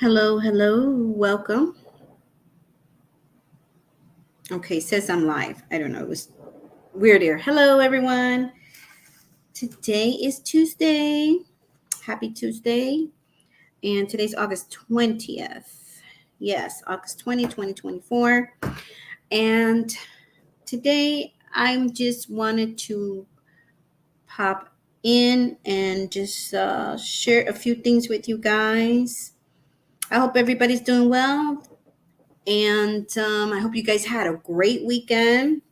Hello, hello, welcome. Okay, says I'm live. I don't know. It was weird here. Hello, everyone. Today is Tuesday. Happy Tuesday. And today's August 20th. Yes, August 20th, 2024. And today I'm just wanted to pop in and just share a few things with you guys. I hope everybody's doing well. And I hope you guys had a great weekend.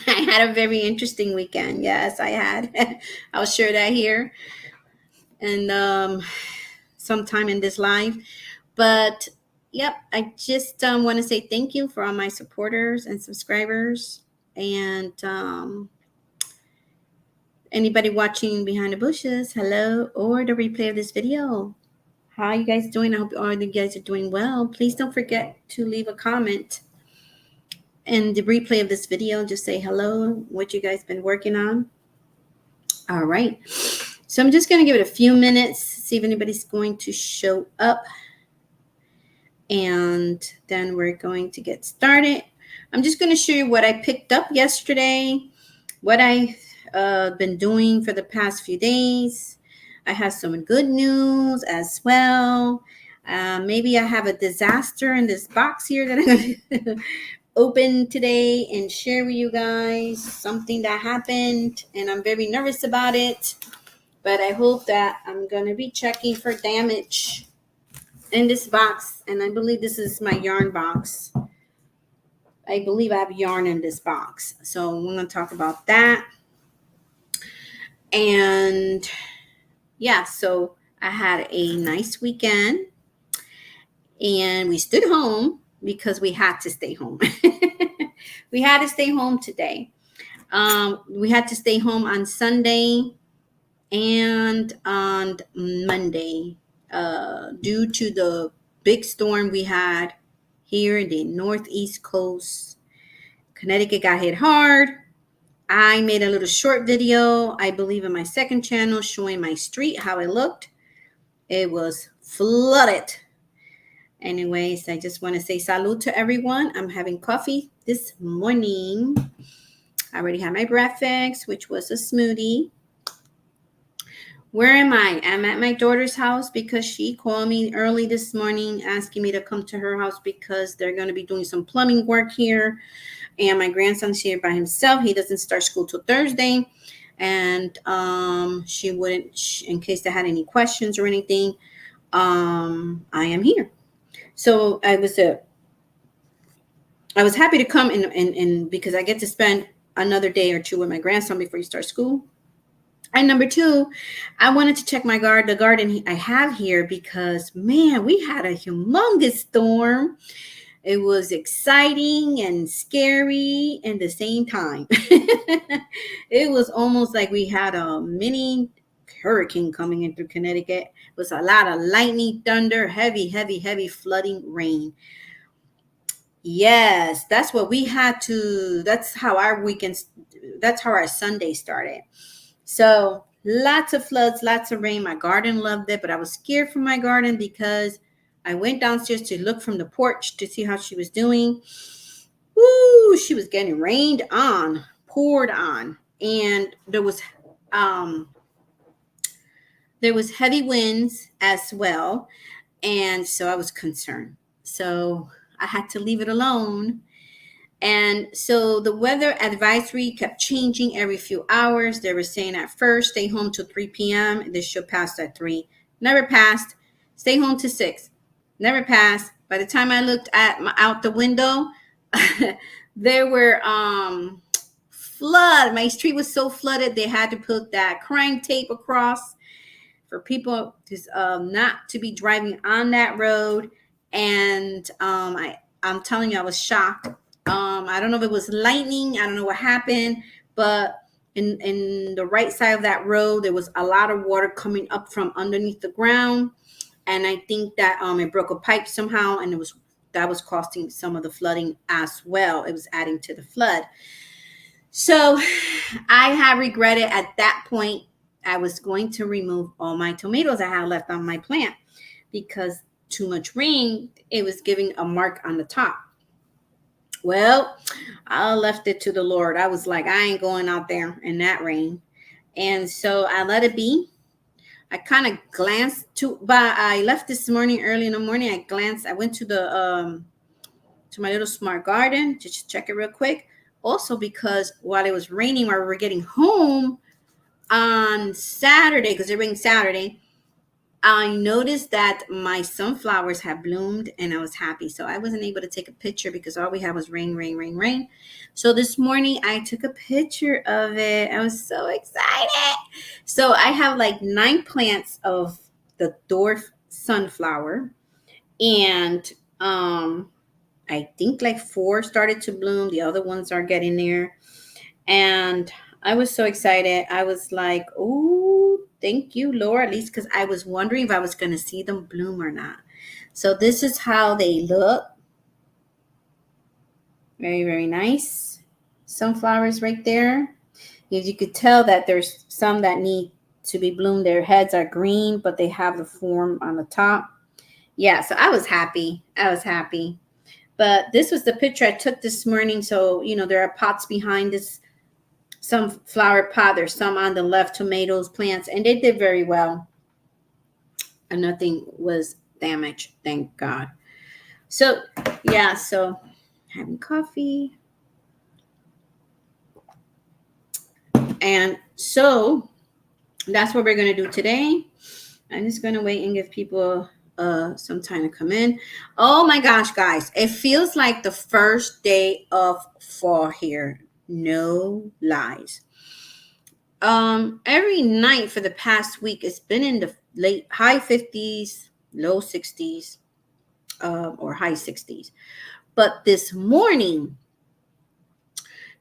I had a very interesting weekend. Yes, I had. I'll share that here and sometime in this live. But yep, I just want to say thank you for all my supporters and subscribers, and anybody watching behind the bushes. Hello, or the replay of this video. How are you guys doing? I hope all of you guys are doing well. Please don't forget to leave a comment in the replay of this video. Just say hello, what you guys been working on. All right. So I'm just going to give it a few minutes, see if anybody's going to show up. And then we're going to get started. I'm just going to show you what I picked up yesterday, what I've been doing for the past few days. I have some good news as well. Maybe I have a disaster in this box here that I'm going to open today and share with you guys, something that happened, and I'm very nervous about it. But I hope that I'm going to be checking for damage in this box. And I believe this is my yarn box. I believe I have yarn in this box. So we're going to talk about that. And yeah, so I had a nice weekend. And we stood home because we had to stay home. We had to stay home today. We had to stay home on Sunday and on Monday due to the big storm we had here in the northeast coast. Connecticut got hit hard. I made a little short video, I believe in my second channel, showing my street, how it looked. It was flooded. Anyways, I just want to say salud to everyone. I'm having coffee this morning. I already had my breakfast, which was a smoothie. Where am I? I'm at my daughter's house because she called me early this morning asking me to come to her house because they're going to be doing some plumbing work here. And my grandson's here by himself. He doesn't start school till Thursday. And she wouldn't, in case they had any questions or anything, I am here. So I was happy to come and because I get to spend another day or two with my grandson before he starts school. And number two, I wanted to check the garden I have here because, man, we had a humongous storm. It was exciting and scary at the same time. It was almost like we had a mini hurricane coming in through Connecticut. It was a lot of lightning, thunder, heavy, heavy, heavy flooding rain. Yes, that's what we had to, that's how our Sunday started. So lots of floods, lots of rain. My garden loved it, but I was scared for my garden because I went downstairs to look from the porch to see how she was doing. Woo, she was getting rained on, poured on. And there was heavy winds as well. And so I was concerned. So I had to leave it alone. And so the weather advisory kept changing every few hours. They were saying at first, stay home till 3 p.m. This should pass at 3. Never passed. Stay home till 6. Never passed. By the time I looked out the window, there were flood. My street was so flooded, they had to put that crime tape across for people to not to be driving on that road. And I'm telling you, I was shocked. I don't know if it was lightning. I don't know what happened, but in the right side of that road, there was a lot of water coming up from underneath the ground. And I think that it broke a pipe somehow, and that was causing some of the flooding as well. It was adding to the flood. So I have regretted at that point. I was going to remove all my tomatoes I had left on my plant because too much rain, it was giving a mark on the top. Well, I left it to the Lord. I was like, I ain't going out there in that rain. And so I let it be. I kind of glanced but I left this morning early in the morning. I went to my little smart garden to just check it real quick. Also, because while it was raining, while we were getting home on Saturday, because it rained Saturday, I noticed that my sunflowers had bloomed and I was happy. So I wasn't able to take a picture because all we had was rain, rain, rain, rain. So this morning I took a picture of it. I was so excited. So I have like 9 plants of the dwarf sunflower. And I think like 4 started to bloom. The other ones are getting there. And I was so excited. I was like, oh, thank you, Lord. At least because I was wondering if I was going to see them bloom or not. So this is how they look. Very, very nice. Sunflowers right there. As you could tell that there's some that need to be bloomed. Their heads are green, but they have the form on the top. Yeah, so I was happy. But this was the picture I took this morning. So, there are pots behind this. Some flower pot. There's some on the left, tomatoes, plants, and they did very well. And nothing was damaged, thank God. So, yeah, so having coffee. And so that's what we're going to do today. I'm just going to wait and give people some time to come in. Oh my gosh, guys. It feels like the first day of fall here. No lies. Every night for the past week, it's been in the high 50s, low 60s, or high 60s. But this morning,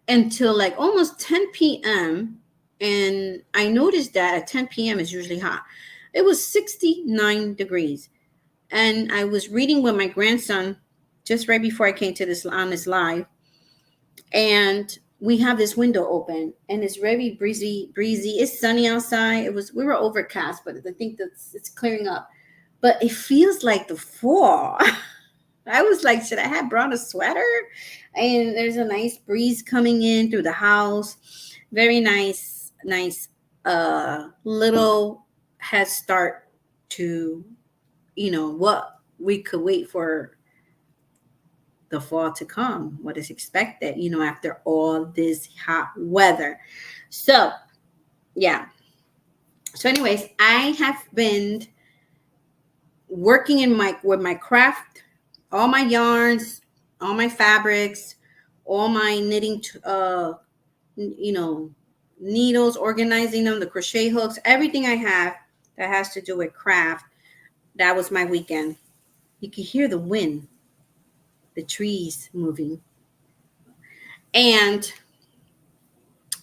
until like almost 10 p.m., and I noticed that at 10 p.m. is usually hot. It was 69 degrees. And I was reading with my grandson just right before I came to this live. And we have this window open and it's very breezy. It's sunny outside. We were overcast, but I think it's clearing up. But it feels like the fall. I was like, should I have brought a sweater? And there's a nice breeze coming in through the house. Very nice little head start to, what we could wait for the fall to come, what is expected, after all this hot weather. So, yeah. So anyways, I have been working with my craft, all my yarns, all my fabrics, all my knitting, needles, organizing them, the crochet hooks, everything I have that has to do with craft. That was my weekend. You can hear the wind, the trees moving. And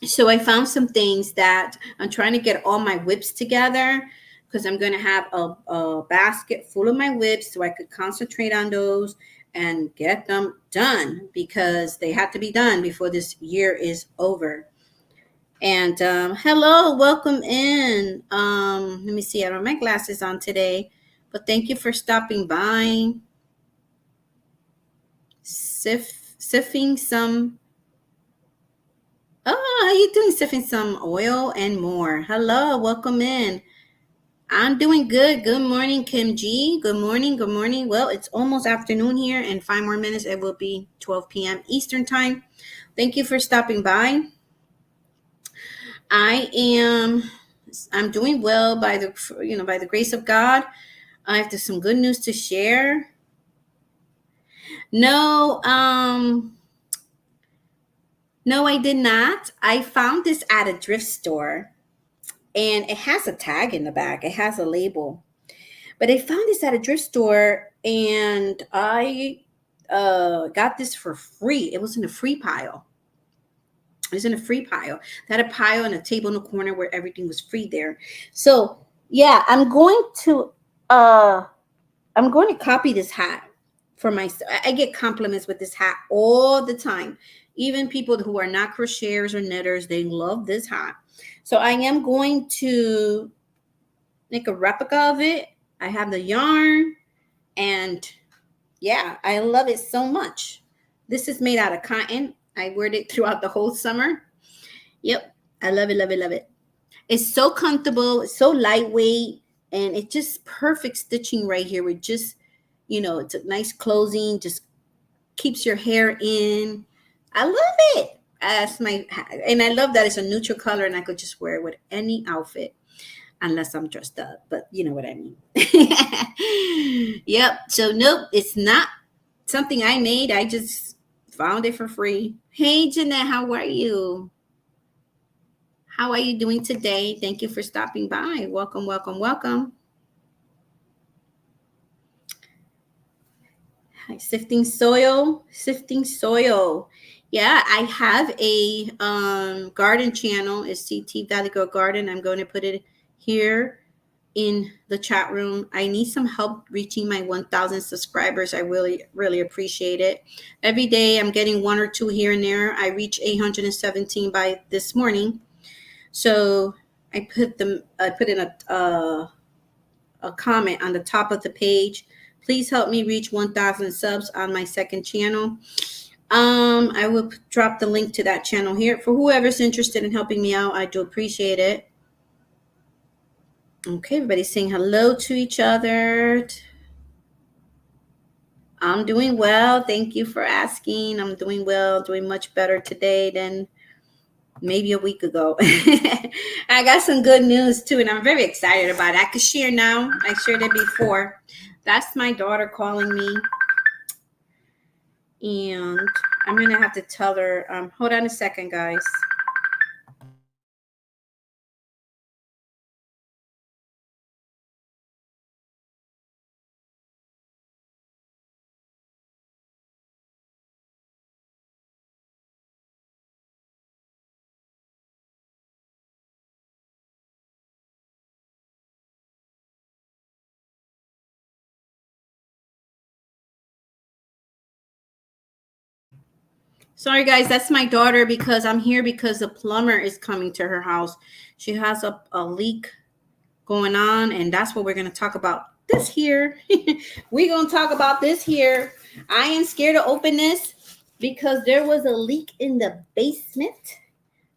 so I found some things that I'm trying to get all my whips together because I'm going to have a basket full of my whips so I could concentrate on those and get them done because they have to be done before this year is over. And hello, welcome in. Let me see. I don't have my glasses on today, but thank you for stopping by. Sipping some. Oh, how you doing? Sipping some oil and more. Hello, welcome in. I'm doing good. Good morning, Kim G. Good morning. Well, it's almost afternoon here. In 5 more minutes, it will be 12 p.m. Eastern time. Thank you for stopping by. I'm doing well by the grace of God. I have some good news to share. No, I did not. I found this at a thrift store and it has a tag in the back. It has a label. But I found this at a thrift store and I got this for free. It was in a free pile. They had a pile and a table in the corner where everything was free there. So yeah, I'm going to copy this hat for myself. I get compliments with this hat all the time. Even people who are not crocheters or knitters, they love this hat. So I am going to make a replica of it. I have the yarn And yeah, I love it so much. This is made out of cotton. I wore it throughout the whole summer. Yep. I love it, love it, love it. It's so comfortable, it's so lightweight, and it's just perfect stitching right here with just, it's a nice closing, just keeps your hair in. I love it. And I love that it's a neutral color and I could just wear it with any outfit unless I'm dressed up, but you know what I mean. Yep. So nope, it's not something I made. I just found it for free. Hey Jeanette, how are you? How are you doing today? Thank you for stopping by. Welcome, welcome, welcome. Hi, sifting soil, sifting soil. Yeah, I have a garden channel. It's CT Valley Girl Garden. I'm going to put it here in the chat room. I need some help reaching my 1,000 subscribers. I really, really appreciate it. Every day I'm getting one or two here and there. I reached 817 by this morning. So I put in a comment on the top of the page. Please help me reach 1,000 subs on my second channel. I will drop the link to that channel here for whoever's interested in helping me out. I do appreciate it. Okay, everybody's saying hello to each other. I'm doing well. Thank you for asking. I'm doing well, doing much better today than maybe a week ago. I got some good news too, and I'm very excited about it. I could share now. I shared it before. That's my daughter calling me. And I'm going to have to tell her, hold on a second, guys. Sorry, guys, that's my daughter because I'm here because the plumber is coming to her house. She has a leak going on, and that's what we're going to talk about this here. We're going to talk about this here. I am scared to open this because there was a leak in the basement.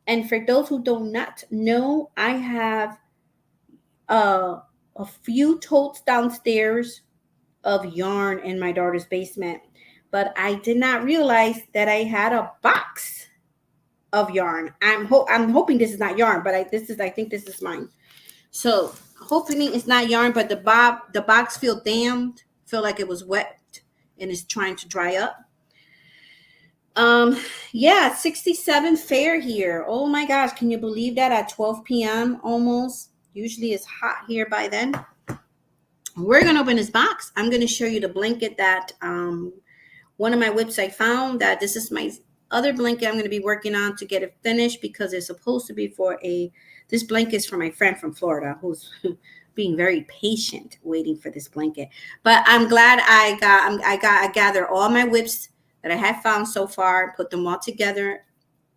And for those who do not know, I have a few totes downstairs of yarn in my daughter's basement, but I did not realize that I had a box of yarn. I'm hoping this is not yarn, but I think this is mine. So hoping it's not yarn, but the box feel damned, feel like it was wet and it's trying to dry up. Yeah, 67 fair here. Oh my gosh, can you believe that at 12 p.m. almost? Usually it's hot here by then. We're gonna open this box. I'm gonna show you the blanket that one of my whips I found. That this is my other blanket I'm gonna be working on to get it finished because it's supposed to be this blanket is for my friend from Florida who's being very patient waiting for this blanket. But I'm glad I gathered all my whips that I have found so far, put them all together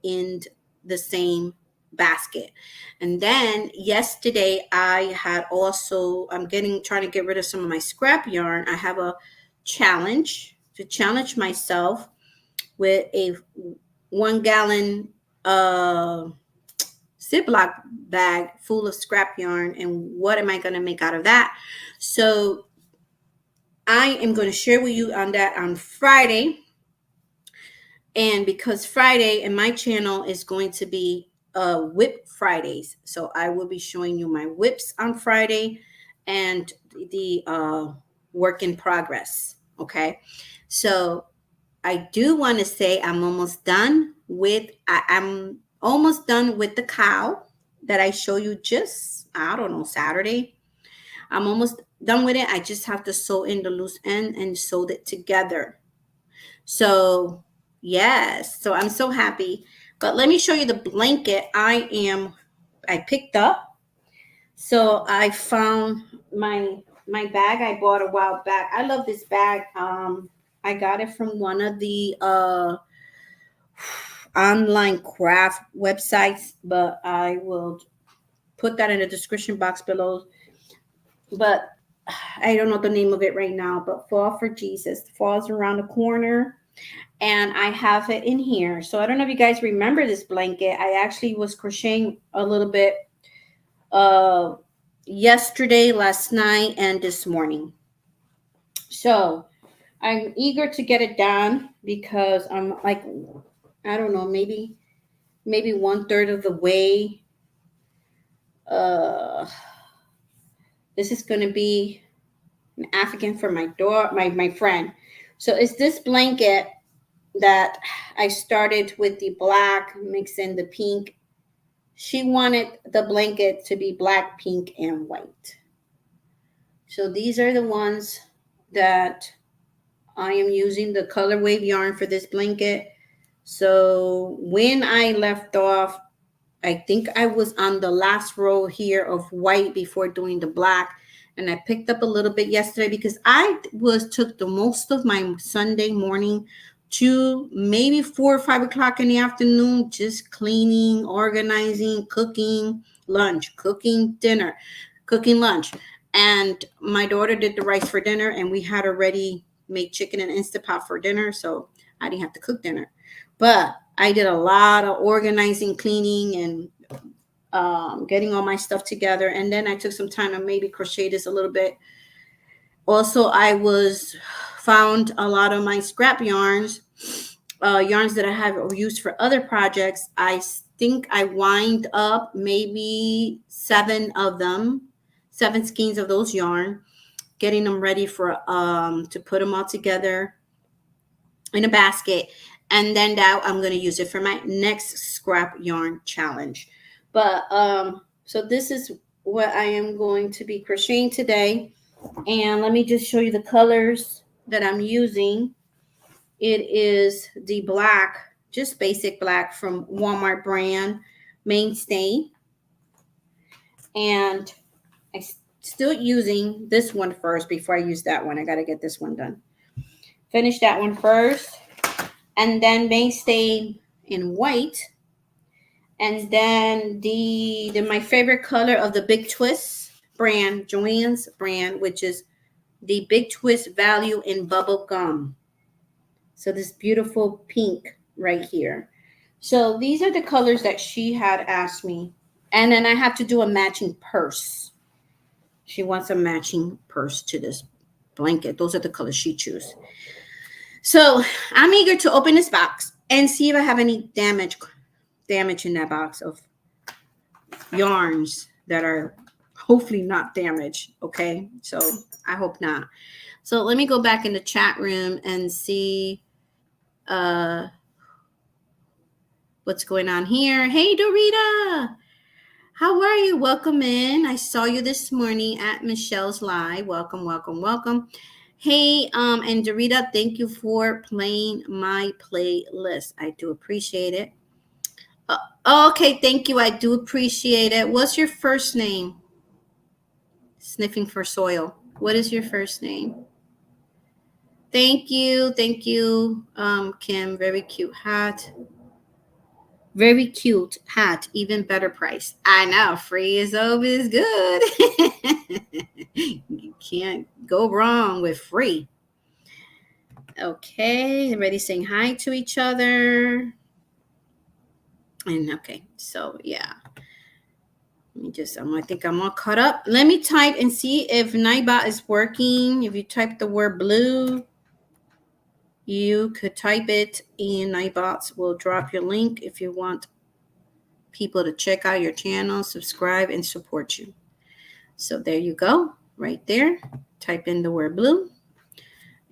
in the same basket. And then yesterday I'm trying to get rid of some of my scrap yarn. I have a challenge to challenge myself with a 1 gallon Ziploc bag full of scrap yarn, and what am I going to make out of that? So I am going to share with you on that on Friday. And because Friday in my channel is going to be whip Fridays, so I will be showing you my whips on Friday and the work in progress. Okay, so I do want to say I'm almost done with the cow that I show you just, I don't know, Saturday. I'm almost done with it. I just have to sew in the loose end and sew it together. So yes, so I'm so happy. But let me show you the blanket I picked up. So I found my bag I bought a while back. I love this bag. I got it from one of the online craft websites, but I will put that in the description box below. But I don't know the name of it right now, but Fall for Jesus. Fall's around the corner. And I have it in here. So I don't know if you guys remember this blanket. I actually was crocheting a little bit uh, yesterday, last night, and this morning. So I'm eager to get it done because I'm like, I don't know, maybe 1/3 of the way. Uh, this is going to be an African for my daughter, my friend. So it's this blanket that I started with the black, mix in the pink. She wanted the blanket to be black, pink, and white. So these are the ones that I am using the color wave yarn for this blanket. So when I left off, I think I was on the last row here of white before doing the black. And I picked up a little bit yesterday because I took the most of my Sunday morning to maybe 4 or 5 o'clock in the afternoon, just cleaning, organizing, cooking lunch, cooking dinner, cooking lunch. And my daughter did the rice for dinner, and we had already made chicken and Instapot for dinner, so I didn't have to cook dinner. But I did a lot of organizing, cleaning, and getting all my stuff together. And then I took some time to maybe crochet this a little bit. Also, I found a lot of my scrap yarns, yarns that I have used for other projects. I think I wind up maybe 7 of them, 7 skeins of those yarn, getting them ready for to put them all together in a basket. And then now I'm going to use it for my next scrap yarn challenge. But so this is what I am going to be crocheting today. And let me just show you the colors that I'm using. It is the black, just basic black from Walmart brand, Mainstay. And I'm still using this one first before I use that one. I got to get this one done. Finish that one first. And then Mainstay in white. And then my favorite color of the Big Twist brand, Joann's brand, which is the Big Twist Value in Bubble Gum. So this beautiful pink right here. So these are the colors that she had asked me. And then I have to do a matching purse. She wants a matching purse to this blanket. Those are the colors she chose. So I'm eager to open this box and see if I have any damage in that box of yarns that are hopefully not damaged. Okay, so I hope not. So let me go back in the chat room and see what's going on here. Hey Dorita, how are you? Welcome in. I saw you this morning at Michelle's live. Welcome. Hey, and Dorita, thank you for playing my playlist. I do appreciate it. Okay, thank you. I do appreciate it. What's your first name? Sniffing for soil. What is your first name? Thank you, Kim. Very cute hat. Even better price. I know, free is always good. You can't go wrong with free. Okay, everybody saying hi to each other. And okay, so yeah. I think I'm all caught up. Let me type and see if Nightbot is working. If you type the word blue, you could type it and Nightbots will drop your link if you want people to check out your channel, subscribe, and support you. So there you go, right there. Type in the word blue.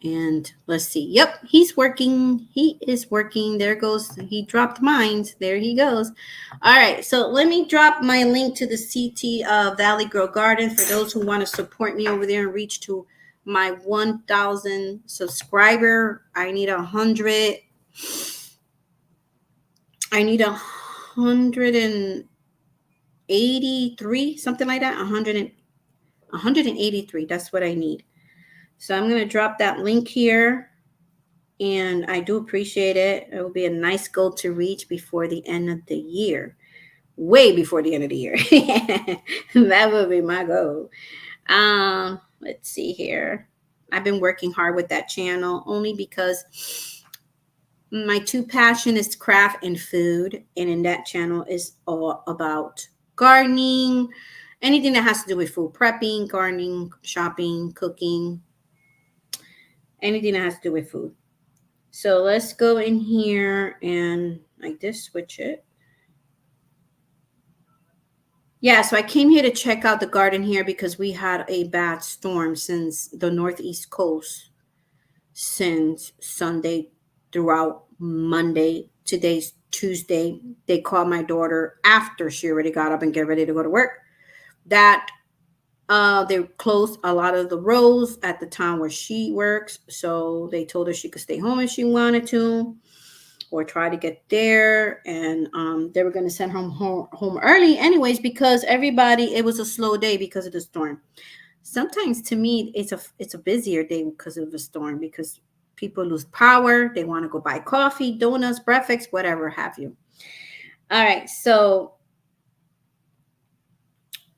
And let's see. Yep, he's working. He is working. There goes. He dropped mine. There he goes. All right. So let me drop my link to the CT Valley Grow Garden for those who want to support me over there and reach to my 1,000 subscriber. I need 100. I need 183, something like that. 183. That's what I need. So I'm going to drop that link here, and I do appreciate it. It will be a nice goal to reach before the end of the year, way before the end of the year. That would be my goal. let's see here. I've been working hard with that channel only because my two passion is craft and food, and in that channel is all about gardening, anything that has to do with food, prepping, gardening, shopping, cooking, anything that has to do with food. So let's go in here and like this, switch it. Yeah, so I came here to check out the garden here because we had a bad storm since the northeast coast since Sunday throughout Monday. Today's Tuesday. They called my daughter after she already got up and get ready to go to work that they closed a lot of the roads at the town where she works. So they told her she could stay home if she wanted to or try to get there. And they were going to send her home early anyways because everybody, it was a slow day because of the storm. Sometimes to me it's a busier day because of the storm because people lose power. They want to go buy coffee, donuts, breakfast, whatever have you. All right, so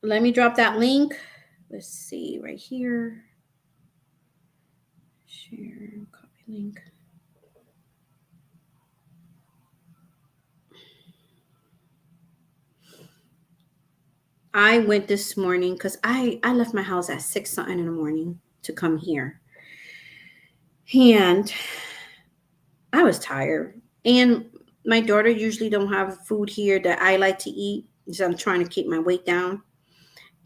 let me drop that link. Let's see right here. Share, copy link. I went this morning because I left my house at 6 something in the morning to come here. And I was tired. And my daughter usually don't have food here that I like to eat. So I'm trying to keep my weight down.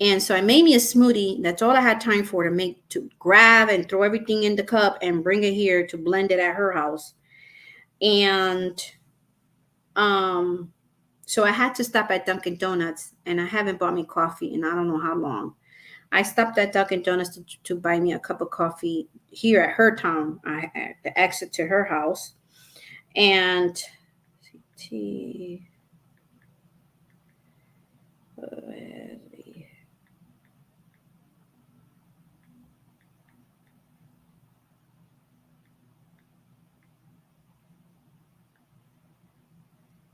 And so I made me a smoothie. That's all I had time for to make, to grab and throw everything in the cup and bring it here to blend it at her house. And so I had to stop at Dunkin' Donuts, and I haven't bought me coffee in I don't know how long. I stopped at Dunkin' Donuts to buy me a cup of coffee here at her town, at the exit to her house. And tea.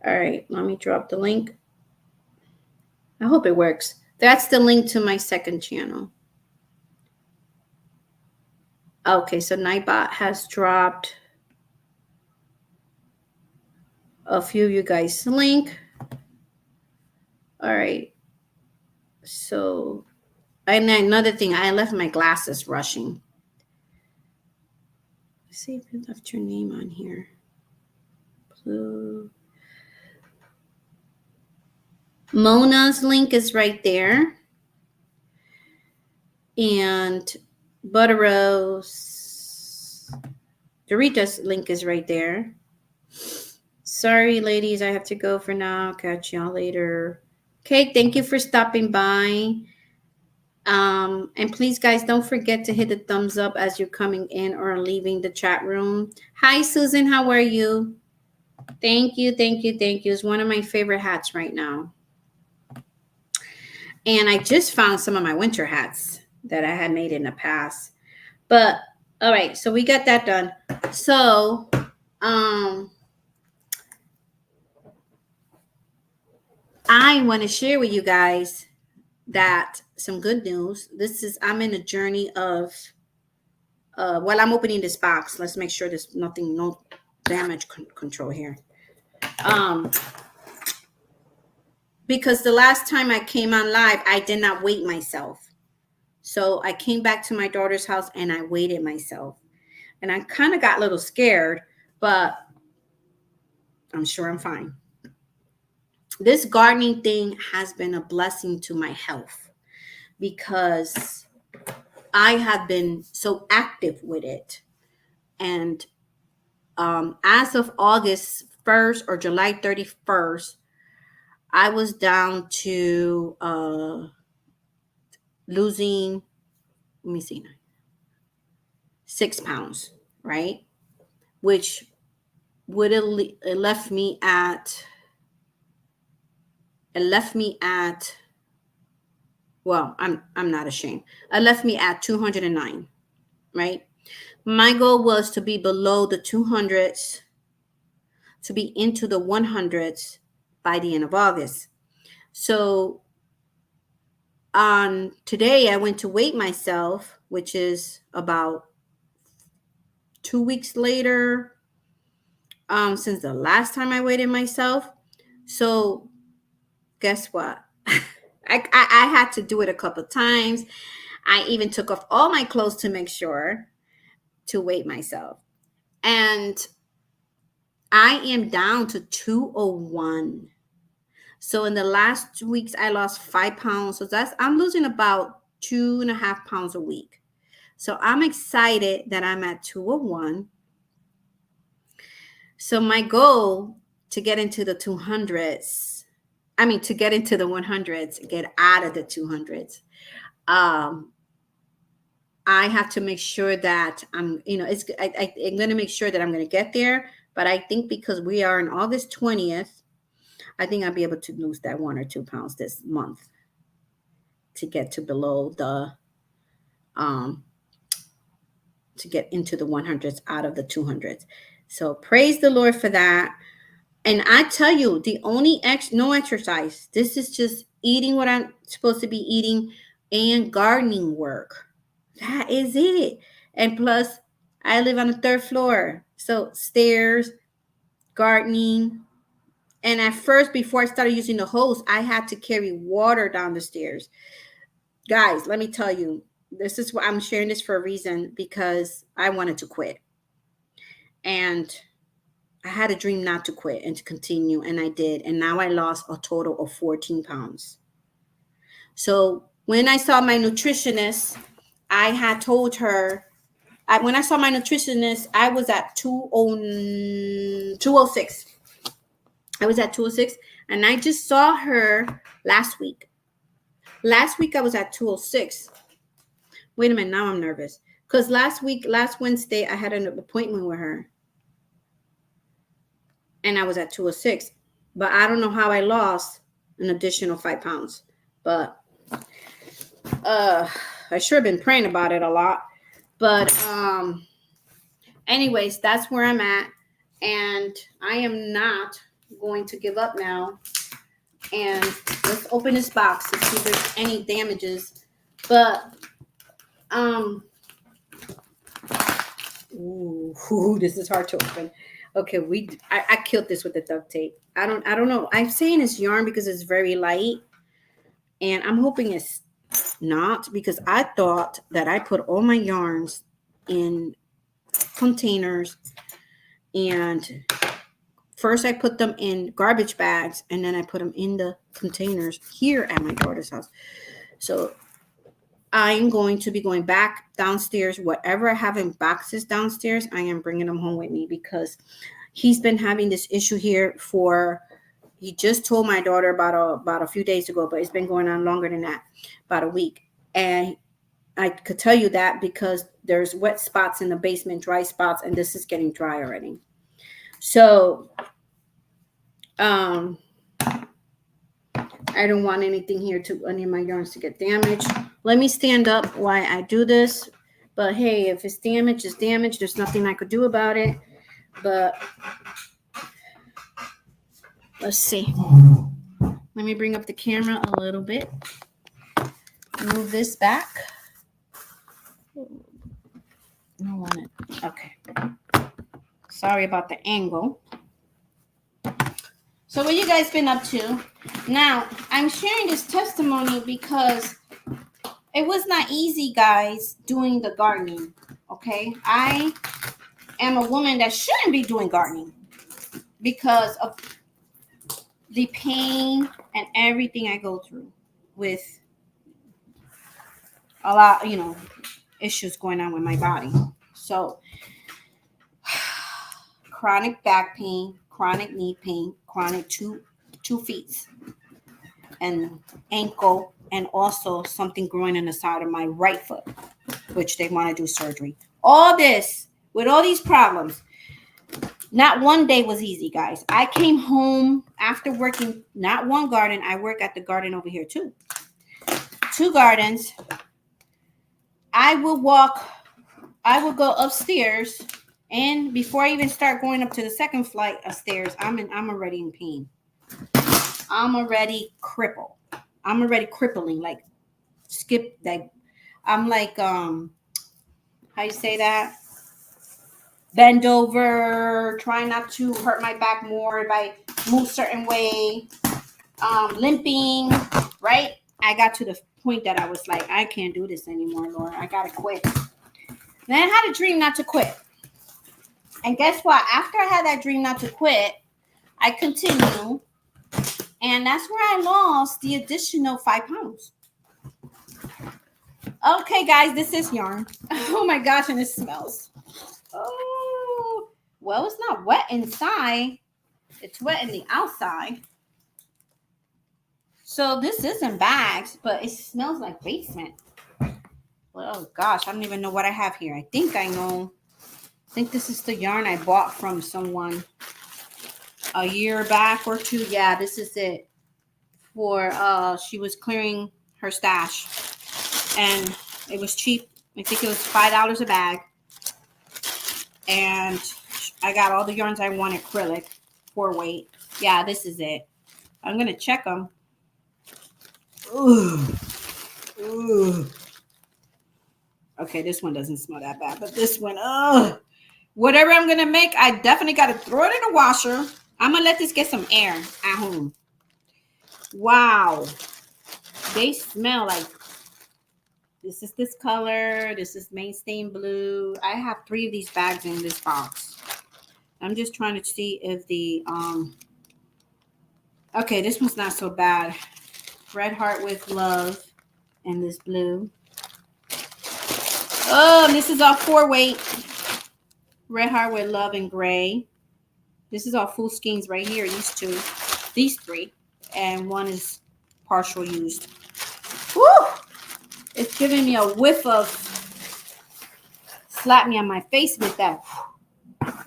All right, let me drop the link. I hope it works. That's the link to my second channel. Okay, so Nightbot has dropped a few of you guys' link. All right. So, and another thing, I left my glasses rushing. Let's see if you left your name on here. Blue. Mona's link is right there. And Butterose Dorita's link is right there. Sorry, ladies, I have to go for now. Catch y'all later. Okay, thank you for stopping by. And please, guys, don't forget to hit the thumbs up as you're coming in or leaving the chat room. Hi, Susan. How are you? Thank you, thank you, thank you. It's one of my favorite hats right now. And I just found some of my winter hats that I had made in the past. But all right, so we got that done. So I want to share with you guys that some good news. I'm in a journey of while I'm opening this box, let's make sure there's no damage control here. Because the last time I came on live, I did not wait myself. So I came back to my daughter's house and I waited myself. And I kind of got a little scared, but I'm sure I'm fine. This gardening thing has been a blessing to my health because I have been so active with it. And as of August 1st or July 31st, I was down to losing, let me see, 6 pounds, right? Which would have left me at, well, I'm not ashamed. It left me at 209, right? My goal was to be below the 200s, to be into the 100s by the end of August. So On today, I went to weigh myself, which is about 2 weeks later, since the last time I weighed myself. So guess what? I had to do it a couple of times. I even took off all my clothes to make sure to weigh myself. And I am down to 201. So in the last 2 weeks, I lost 5 pounds. So I'm losing about 2.5 pounds a week. So I'm excited that I'm at 201. So my goal to get into the 200s, to get into the 100s, get out of the 200s. I have to make sure that I'm going to make sure that I'm going to get there. But I think because we are on August 20th, I think I'll be able to lose that 1 or 2 pounds this month to get to below the, to get into the 100s out of the 200s. So praise the Lord for that. And I tell you, the only no exercise. This is just eating what I'm supposed to be eating and gardening work. That is it. And plus, I live on the 3rd floor. So stairs, gardening. And at first, before I started using the hose, I had to carry water down the stairs. Guys, let me tell you, this is why I'm sharing this for a reason, because I wanted to quit. And I had a dream not to quit and to continue, and I did. And now I lost a total of 14 pounds. So when I saw my nutritionist, I had told her, when I saw my nutritionist, I was at 206. I was at 206, and I just saw her last week. Last week, I was at 206. Wait a minute, now I'm nervous. Because last Wednesday, I had an appointment with her. And I was at 206. But I don't know how I lost an additional 5 pounds. But I sure have been praying about it a lot. But anyways, that's where I'm at. And I am not going to give up now. And let's open this box to see if there's any damages. But ooh, this is hard to open. Okay, I killed this with the duct tape. I don't know. I'm saying it's yarn because it's very light, and I'm hoping it's not, because I thought that I put all my yarns in containers, and first I put them in garbage bags, and then I put them in the containers here at my daughter's house. So I'm going to be going back downstairs. Whatever I have in boxes downstairs, I am bringing them home with me, because he's been having this issue here he just told my daughter about a few days ago, but it's been going on longer than that, about a week. And I could tell you that because there's wet spots in the basement, dry spots, and this is getting dry already. So I don't want anything here any of my yarns to get damaged. Let me stand up while I do this. But hey, if it's damaged, it's damaged. There's nothing I could do about it. But let's see. Let me bring up the camera a little bit. Move this back. I don't want it. Okay. Sorry about the angle. So what you guys been up to? Now, I'm sharing this testimony because it was not easy, guys, doing the gardening, okay? I am a woman that shouldn't be doing gardening because of the pain and everything I go through with a lot, issues going on with my body. So, chronic back pain, chronic knee pain, chronic two feet and ankle, and also something growing in the side of my right foot, which they want to do surgery. All this, with all these problems, not one day was easy, guys. I came home after working, not one garden. I work at the garden over here too. 2 gardens. I will go upstairs, and before I even start going up to the second flight of stairs, I'm already in pain. I'm already crippled. I'm already crippling. Like, skip like I'm like how you say that? Bend over, try not to hurt my back more if I move certain way. Limping, right? I got to the point that I was like, I can't do this anymore, Lord. I gotta quit. Then I had a dream not to quit. And guess what? After I had that dream not to quit, I continued. And that's where I lost the additional 5 pounds. Okay, guys, this is yarn. Oh my gosh, and it smells. Oh, well, it's not wet inside. It's wet in the outside. So this isn't bags, but it smells like basement. Oh gosh, I don't even know what I have here. I think I know. I think this is the yarn I bought from someone a year back or two. Yeah, this is it. For she was clearing her stash, and it was cheap. I think it was $5 a bag, and I got all the yarns I want acrylic 4-weight. Yeah, this is it. I'm gonna check them. Ooh. Ooh. Okay, this one doesn't smell that bad, but this one, whatever I'm gonna make, I definitely gotta throw it in the washer. I'm gonna let this get some air at home. Wow, they smell like, this is this color, this is mainstain blue. I have 3 of these bags in this box. I'm just trying to see if the okay, this one's not so bad. Red Heart with Love and this blue. Oh, and this is all 4-weight. Red Heart with Love and gray. This is all full skeins right here. These 3, and one is partial used. Woo! It's giving me a whiff of, slap me on my face with that.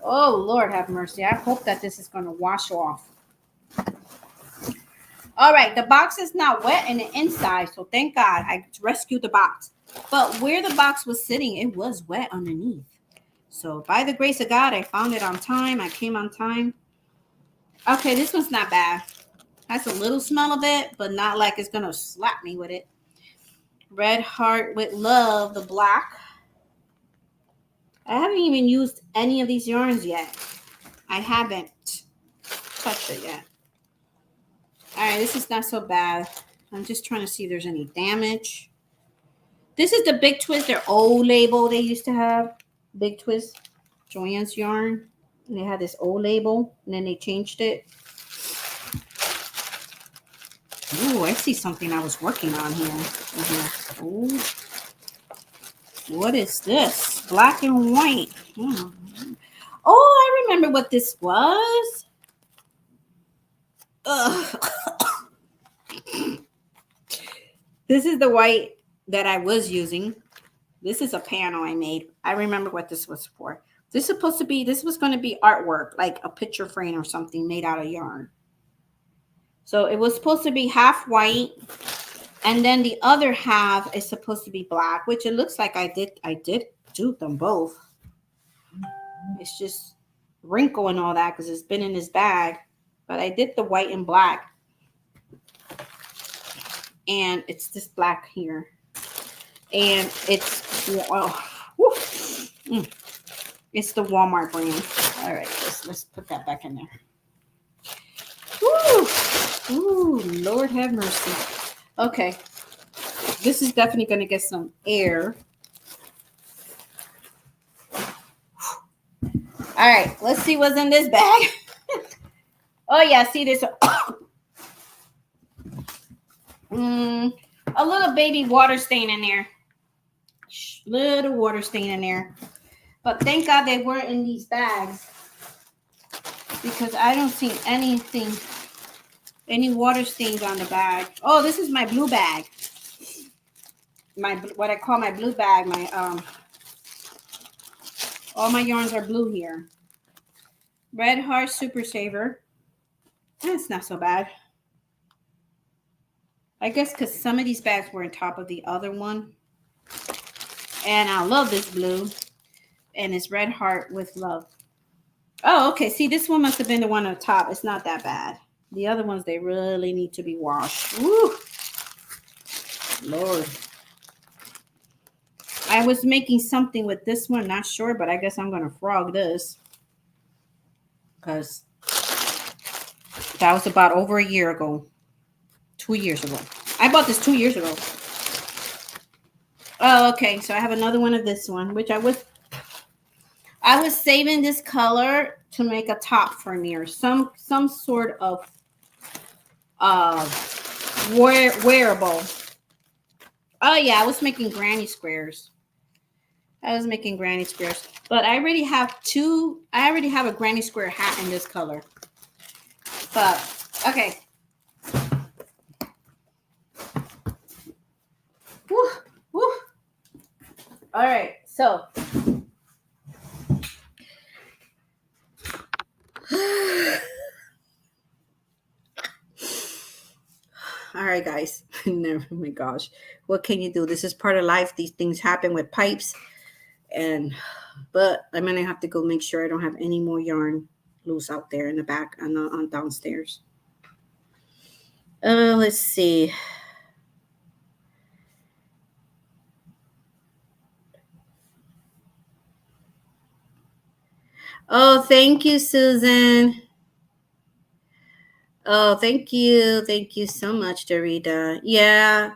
Oh, Lord have mercy. I hope that this is going to wash off. All right, the box is not wet in the inside, so thank God I rescued the box. But where the box was sitting, it was wet underneath. So by the grace of God, I found it on time. I came on time. Okay, this one's not bad. Has a little smell of it, but not like it's going to slap me with it. Red Heart with Love, the black. I haven't even used any of these yarns yet. I haven't touched it yet. All right, this is not so bad. I'm just trying to see if there's any damage. This is the Big Twist, their old label they used to have. Big Twist, Joann's yarn. And they had this old label, and then they changed it. Ooh, I see something I was working on here. Ooh. What is this? Black and white. Oh, I remember what this was. Ugh. This is the white that I was using. This is a panel I made. I remember what this was for. This was going to be artwork, like a picture frame or something made out of yarn. So it was supposed to be half white, and then the other half is supposed to be black, which it looks like I did do them both. It's just wrinkle and all that because it's been in this bag. But I did the white and black. And it's this black here. And it's it's the Walmart brand. All right, let's put that back in there. Woo! Ooh, Lord have mercy. Okay. This is definitely going to get some air. All right, let's see what's in this bag. Oh, yeah, see this. A little baby water stain in there. Little water stain in there. But thank God they weren't in these bags, because I don't see any water stains on the bag. Oh, this is my blue bag. What I call my blue bag. All my yarns are blue here. Red Heart Super Saver. That's not so bad. I guess because some of these bags were on top of the other one. And I love this blue. And it's Red Heart with Love. Oh, okay. See, this one must have been the one on top. It's not that bad. The other ones, they really need to be washed. Woo! Lord. I was making something with this one, not sure, but I guess I'm going to frog this because that was about over a year ago. 2 years ago. I bought this 2 years ago. Oh, okay. So I have another one of this one, which I was saving this color to make a top for me or some sort of wearable. Oh yeah, I was making granny squares. But I already have a granny square hat in this color. But okay. Woo, woo. All right, so all right, guys. Oh my gosh, what can you do? This is part of life. These things happen with pipes, but I'm gonna have to go make sure I don't have any more yarn loose out there in the back on downstairs. Let's see. Oh, thank you, Susan. Oh, thank you. Thank you so much, Dorita. Yeah.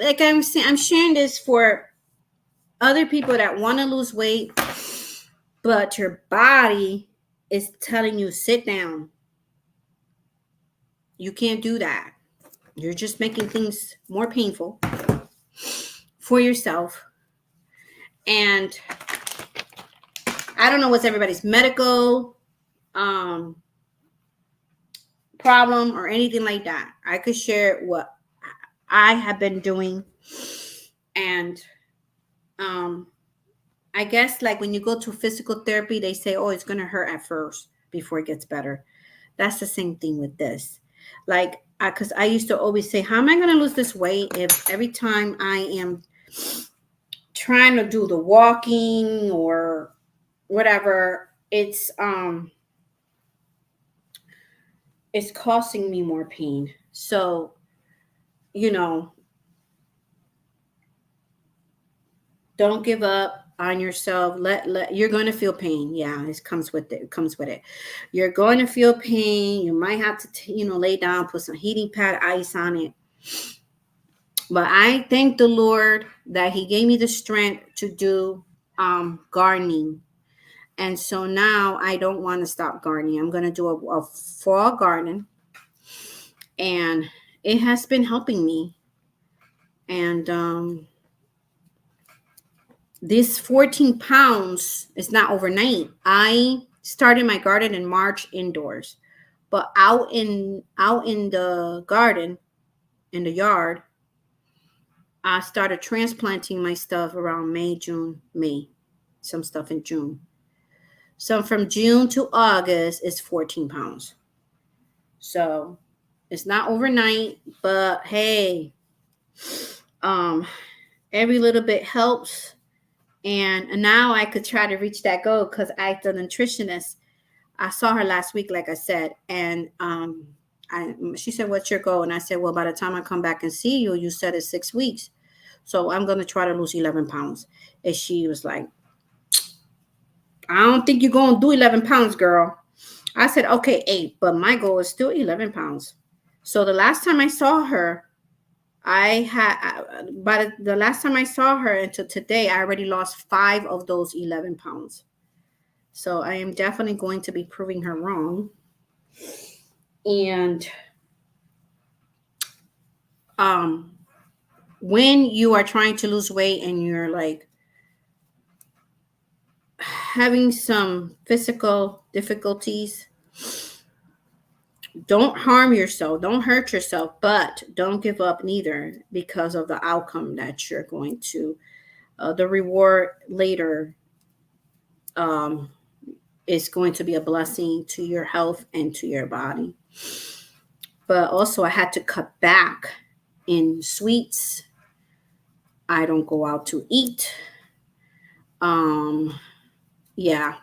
Like I'm saying, I'm sharing this for other people that want to lose weight, but your body is telling you, sit down. You can't do that. You're just making things more painful for yourself. And I don't know what's everybody's medical problem or anything like that. I could share what I have been doing. And I guess like when you go to physical therapy, they say, oh, it's going to hurt at first before it gets better. That's the same thing with this. Like, because I used to always say, how am I going to lose this weight if every time I am trying to do the walking or whatever, it's causing me more pain. So, don't give up on yourself. Let you're going to feel pain. Yeah, it comes with it. You're going to feel pain. You might have to lay down, put some heating pad ice on it. But I thank the Lord that he gave me the strength to do gardening. And so now I don't want to stop gardening. I'm going to do a fall garden. And it has been helping me. And this 14 pounds is not overnight. I started my garden in March indoors, but out in the garden, in the yard, I started transplanting my stuff around May, some stuff in June. So from June to August is 14 pounds. So it's not overnight, but hey, every little bit helps. And now I could try to reach that goal because the nutritionist, I saw her last week, like I said, and she said, what's your goal? And I said, well, by the time I come back and see you, you said it's 6 weeks. So I'm going to try to lose 11 pounds. And she was like, I don't think you're going to do 11 pounds, girl. I said, okay, 8, but my goal is still 11 pounds. So the last time I saw her, the last time I saw her until today, I already lost 5 of those 11 pounds. So I am definitely going to be proving her wrong. And when you are trying to lose weight and you're like having some physical difficulties, don't harm yourself, don't hurt yourself, but don't give up neither, because of the outcome that you're going to, the reward later is going to be a blessing to your health and to your body. But also I had to cut back in sweets. I don't go out to eat. Yeah.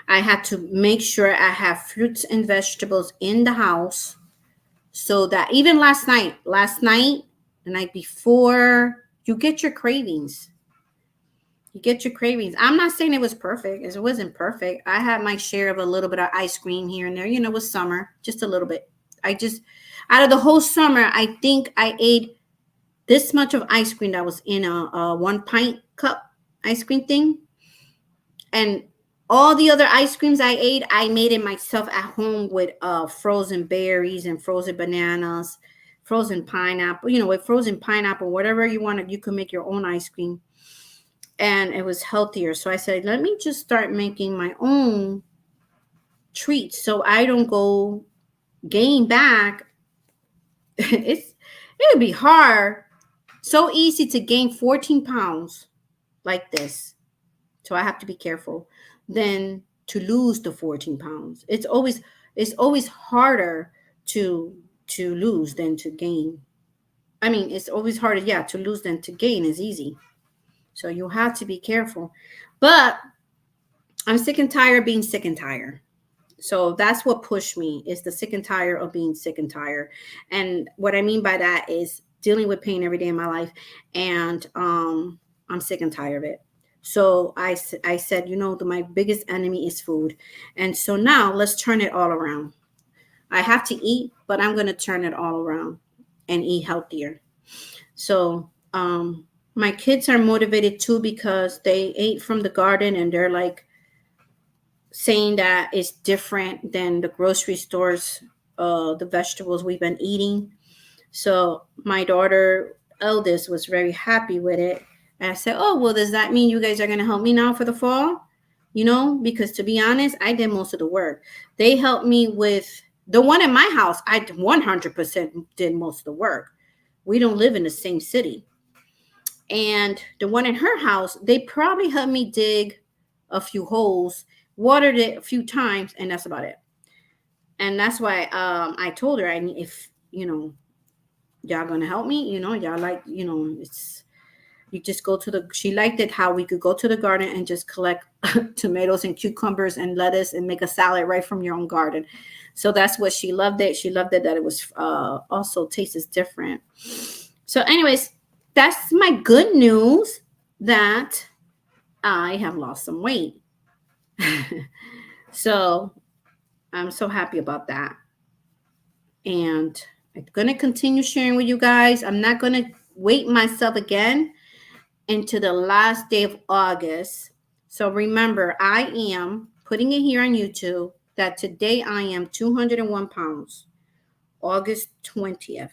I had to make sure I have fruits and vegetables in the house, so that even last night, the night before, you get your cravings. You get your cravings. I'm not saying it was perfect. It wasn't perfect. I had my share of a little bit of ice cream here and there. You know, it was summer, just a little bit. I just, out of the whole summer, I think I ate this much of ice cream that was in a 1 pint cup ice cream thing. And all the other ice creams I ate, I made it myself at home with frozen berries and frozen bananas, frozen pineapple, with frozen pineapple, whatever you want, you can make your own ice cream. And it was healthier. So I said, let me just start making my own treats so I don't go gain back. It would be hard. So easy to gain 14 pounds like this. So I have to be careful than to lose the 14 pounds. It's always harder to lose than to gain. I mean, it's always harder, yeah, to lose than to gain is easy. So you have to be careful. But I'm sick and tired of being sick and tired. So that's what pushed me, is the sick and tired of being sick and tired. And what I mean by that is dealing with pain every day in my life. And I'm sick and tired of it. So I said, my biggest enemy is food. And so now let's turn it all around. I have to eat, but I'm going to turn it all around and eat healthier. So my kids are motivated too, because they ate from the garden and they're like saying that it's different than the grocery stores, the vegetables we've been eating. So my daughter eldest was very happy with it. And I said, oh, well, does that mean you guys are going to help me now for the fall? Because to be honest, I did most of the work. They helped me with the one in my house. I 100% did most of the work. We don't live in the same city. And the one in her house, they probably helped me dig a few holes, watered it a few times, and that's about it. And that's why I told her, if y'all gonna help me, y'all like, it's, you just go to she liked it how we could go to the garden and just collect tomatoes and cucumbers and lettuce and make a salad right from your own garden. So that's what she loved it. She loved it that it was also tastes different. So anyways, that's my good news, that I have lost some weight. So I'm so happy about that. And I'm going to continue sharing with you guys. I'm not going to wait myself again into the last day of August. So remember, I am putting it here on YouTube that today I am 201 pounds, August 20th.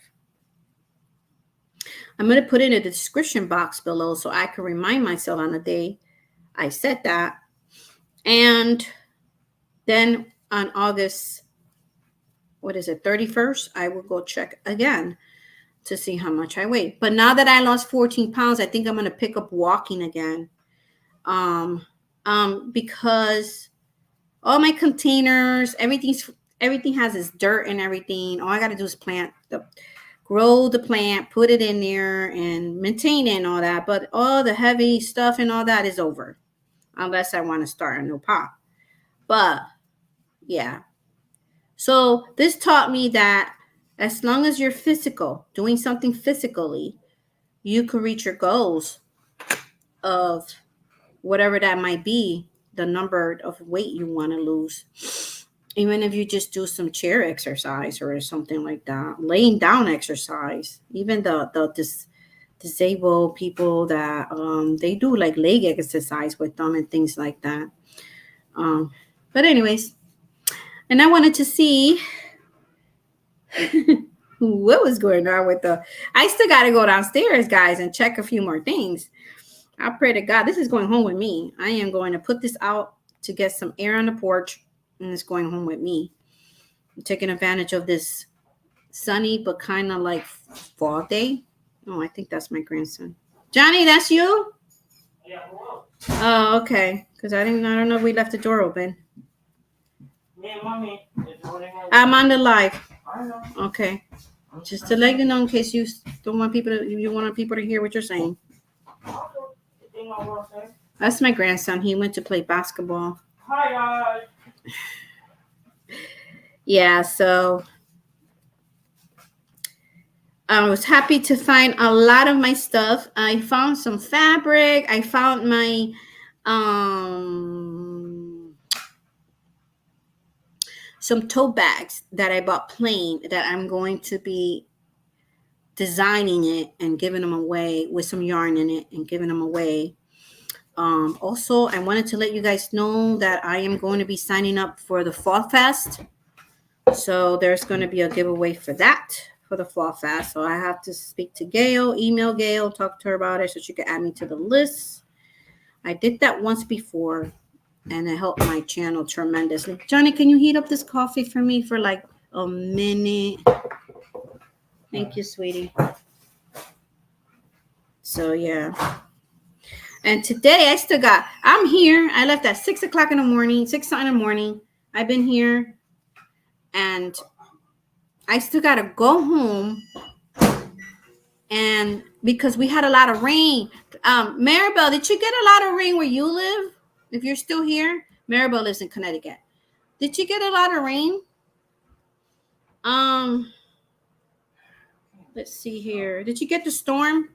I'm going to put it in the description box below so I can remind myself on the day I said that. And then on August, 31st, I will go check again to see how much I weigh. But now that I lost 14 pounds, I think I'm going to pick up walking again. Because all my containers, everything has its dirt and everything. All I got to do is grow the plant, put it in there, and maintain it and all that. But all the heavy stuff and all that is over, unless I want to start a new pot. But yeah. So this taught me that as long as you're doing something physically, you can reach your goals of whatever that might be, the number of weight you want to lose. Even if you just do some chair exercise or something like that, laying down exercise. Even the disabled people that they do like leg exercise with them and things like that. But anyways, and I wanted to see what was going on with I still got to go downstairs, guys, and check a few more things. I pray to God, this is going home with me. I am going to put this out to get some air on the porch, and it's going home with me. I'm taking advantage of this sunny but kind of like fall day. Oh, I think that's my grandson. Johnny, that's you? Yeah, hello. Oh, okay. Because I don't know if we left the door open. Yeah, mommy. I'm on the live. I know. Okay. Just to let you know, in case you don't want you want people to hear what you're saying. That's my grandson. He went to play basketball. Hi, guys. Yeah, so I was happy to find a lot of my stuff. I found some fabric. I found my some tote bags that I bought plain that I'm going to be designing it and giving them away with some yarn in it and giving them away. Also, I wanted to let you guys know that I am going to be signing up for the Fall Fest. So there's going to be a giveaway for that, for the Fall Fest. So I have to speak to Gail, email Gail, talk to her about it so she can add me to the list. I did that once before, and it helped my channel tremendously. Johnny, can you heat up this coffee for me for like a minute? Thank you, sweetie. So, yeah. And today I'm here. I left at 6 o'clock in the morning, 6 in the morning. I've been here, and I still got to go home. And because we had a lot of rain. Maribel, did you get a lot of rain where you live? If you're still here, Maribel lives in Connecticut. Did you get a lot of rain? Let's see here. Did you get the storm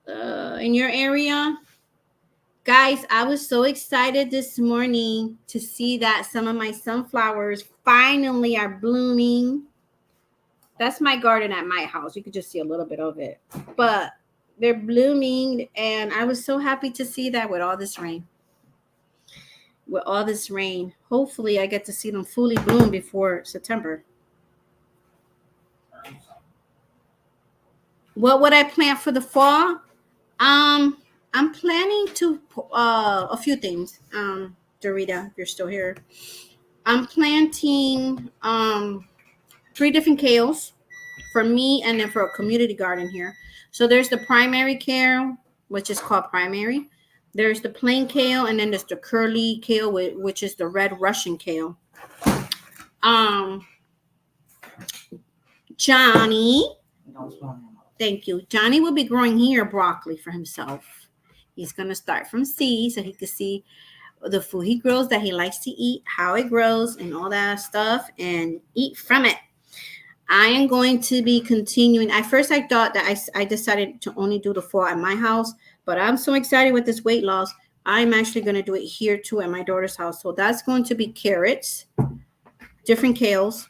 in your area? Guys, I was so excited this morning to see that some of my sunflowers finally are blooming. That's my garden at my house. You could just see a little bit of it. But they're blooming, and I was so happy to see that with all this rain. With all this rain. Hopefully, I get to see them fully bloom before September. What would I plant for the fall? I'm planning to a few things. Dorita, if you're still here, I'm planting 3 different kales for me and then for a community garden here. So there's the primary kale, which is called primary. There's the plain kale, and then there's the curly kale, which is the red Russian kale. Johnny. Thank you. Johnny will be growing here broccoli for himself. He's going to start from seed so he can see the food he grows that he likes to eat, how it grows, and all that stuff, and eat from it. I am going to be continuing. At first, I thought that I decided to only do the fall at my house, but I'm so excited with this weight loss. I'm actually going to do it here too at my daughter's house. So that's going to be carrots, different kales,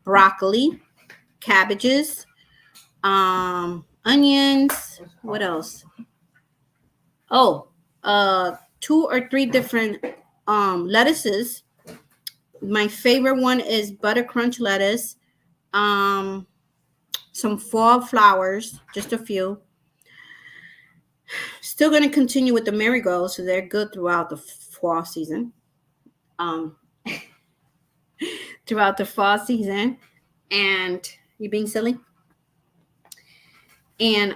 broccoli, cabbages, onions. What else? Oh, 2 or 3 different lettuces. My favorite one is butter crunch lettuce. Some fall flowers, just a few. Still going to continue with the marigolds, so they're good throughout the fall season. Throughout the fall season. And you being silly? And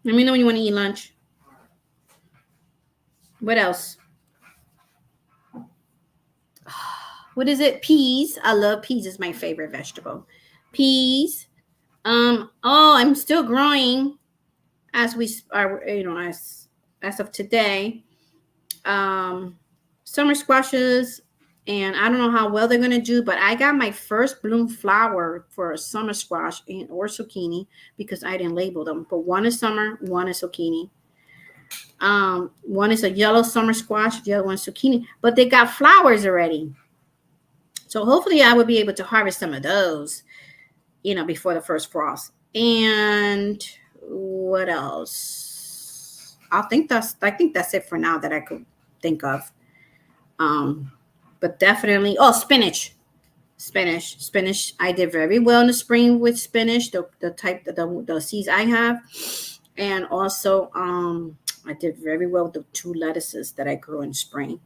let me know when you want to eat lunch. What else? What is it? Peas. I love peas. It's my favorite vegetable. Peas. I'm still growing as we are, as of today. Summer squashes, and I don't know how well they're gonna do, but I got my first bloom flower for a summer squash or zucchini because I didn't label them. But one is summer, one is zucchini. One is a yellow summer squash, the other one's zucchini, but they got flowers already. So hopefully I will be able to harvest some of those, before the first frost. And what else? I think that's it for now that I could think of. But definitely, spinach. I did very well in the spring with spinach, the type, the seeds I have. And also, I did very well with the 2 lettuces that I grew in spring,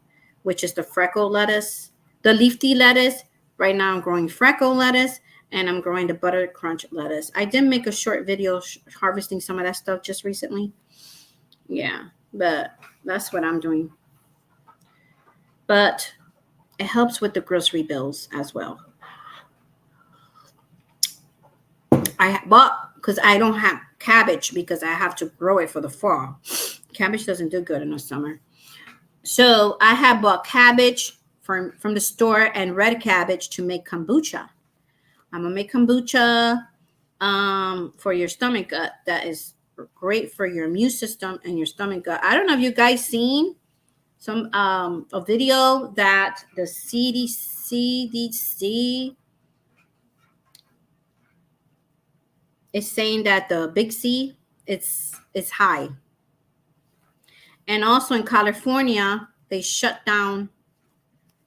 which is the freckle lettuce, the leafy lettuce. Right now I'm growing freckle lettuce, and I'm growing the butter crunch lettuce. I did make a short video harvesting some of that stuff just recently. Yeah, but that's what I'm doing. But it helps with the grocery bills as well. I bought, because I don't have cabbage because I have to grow it for the fall. Cabbage doesn't do good in the summer. So I have bought cabbage from the store and red cabbage to make kombucha. I'm gonna make kombucha for your stomach gut. That is great for your immune system and your stomach gut. I don't know if you guys seen some a video that the CDC is saying that the big C it's high. And also in California, they shut down.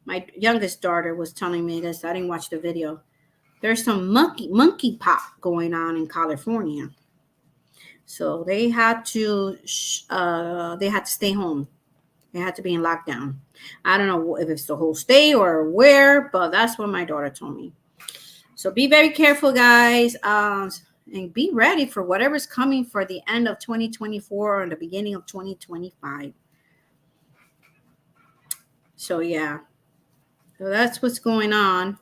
My youngest daughter was telling me this. I didn't watch the video. There's some monkey pop going on in California, so they had to stay home. They had to be in lockdown. I don't know if it's the whole state or where, but that's what my daughter told me. So be very careful, guys, and be ready for whatever's coming for the end of 2024 or the beginning of 2025. So yeah, so that's what's going on.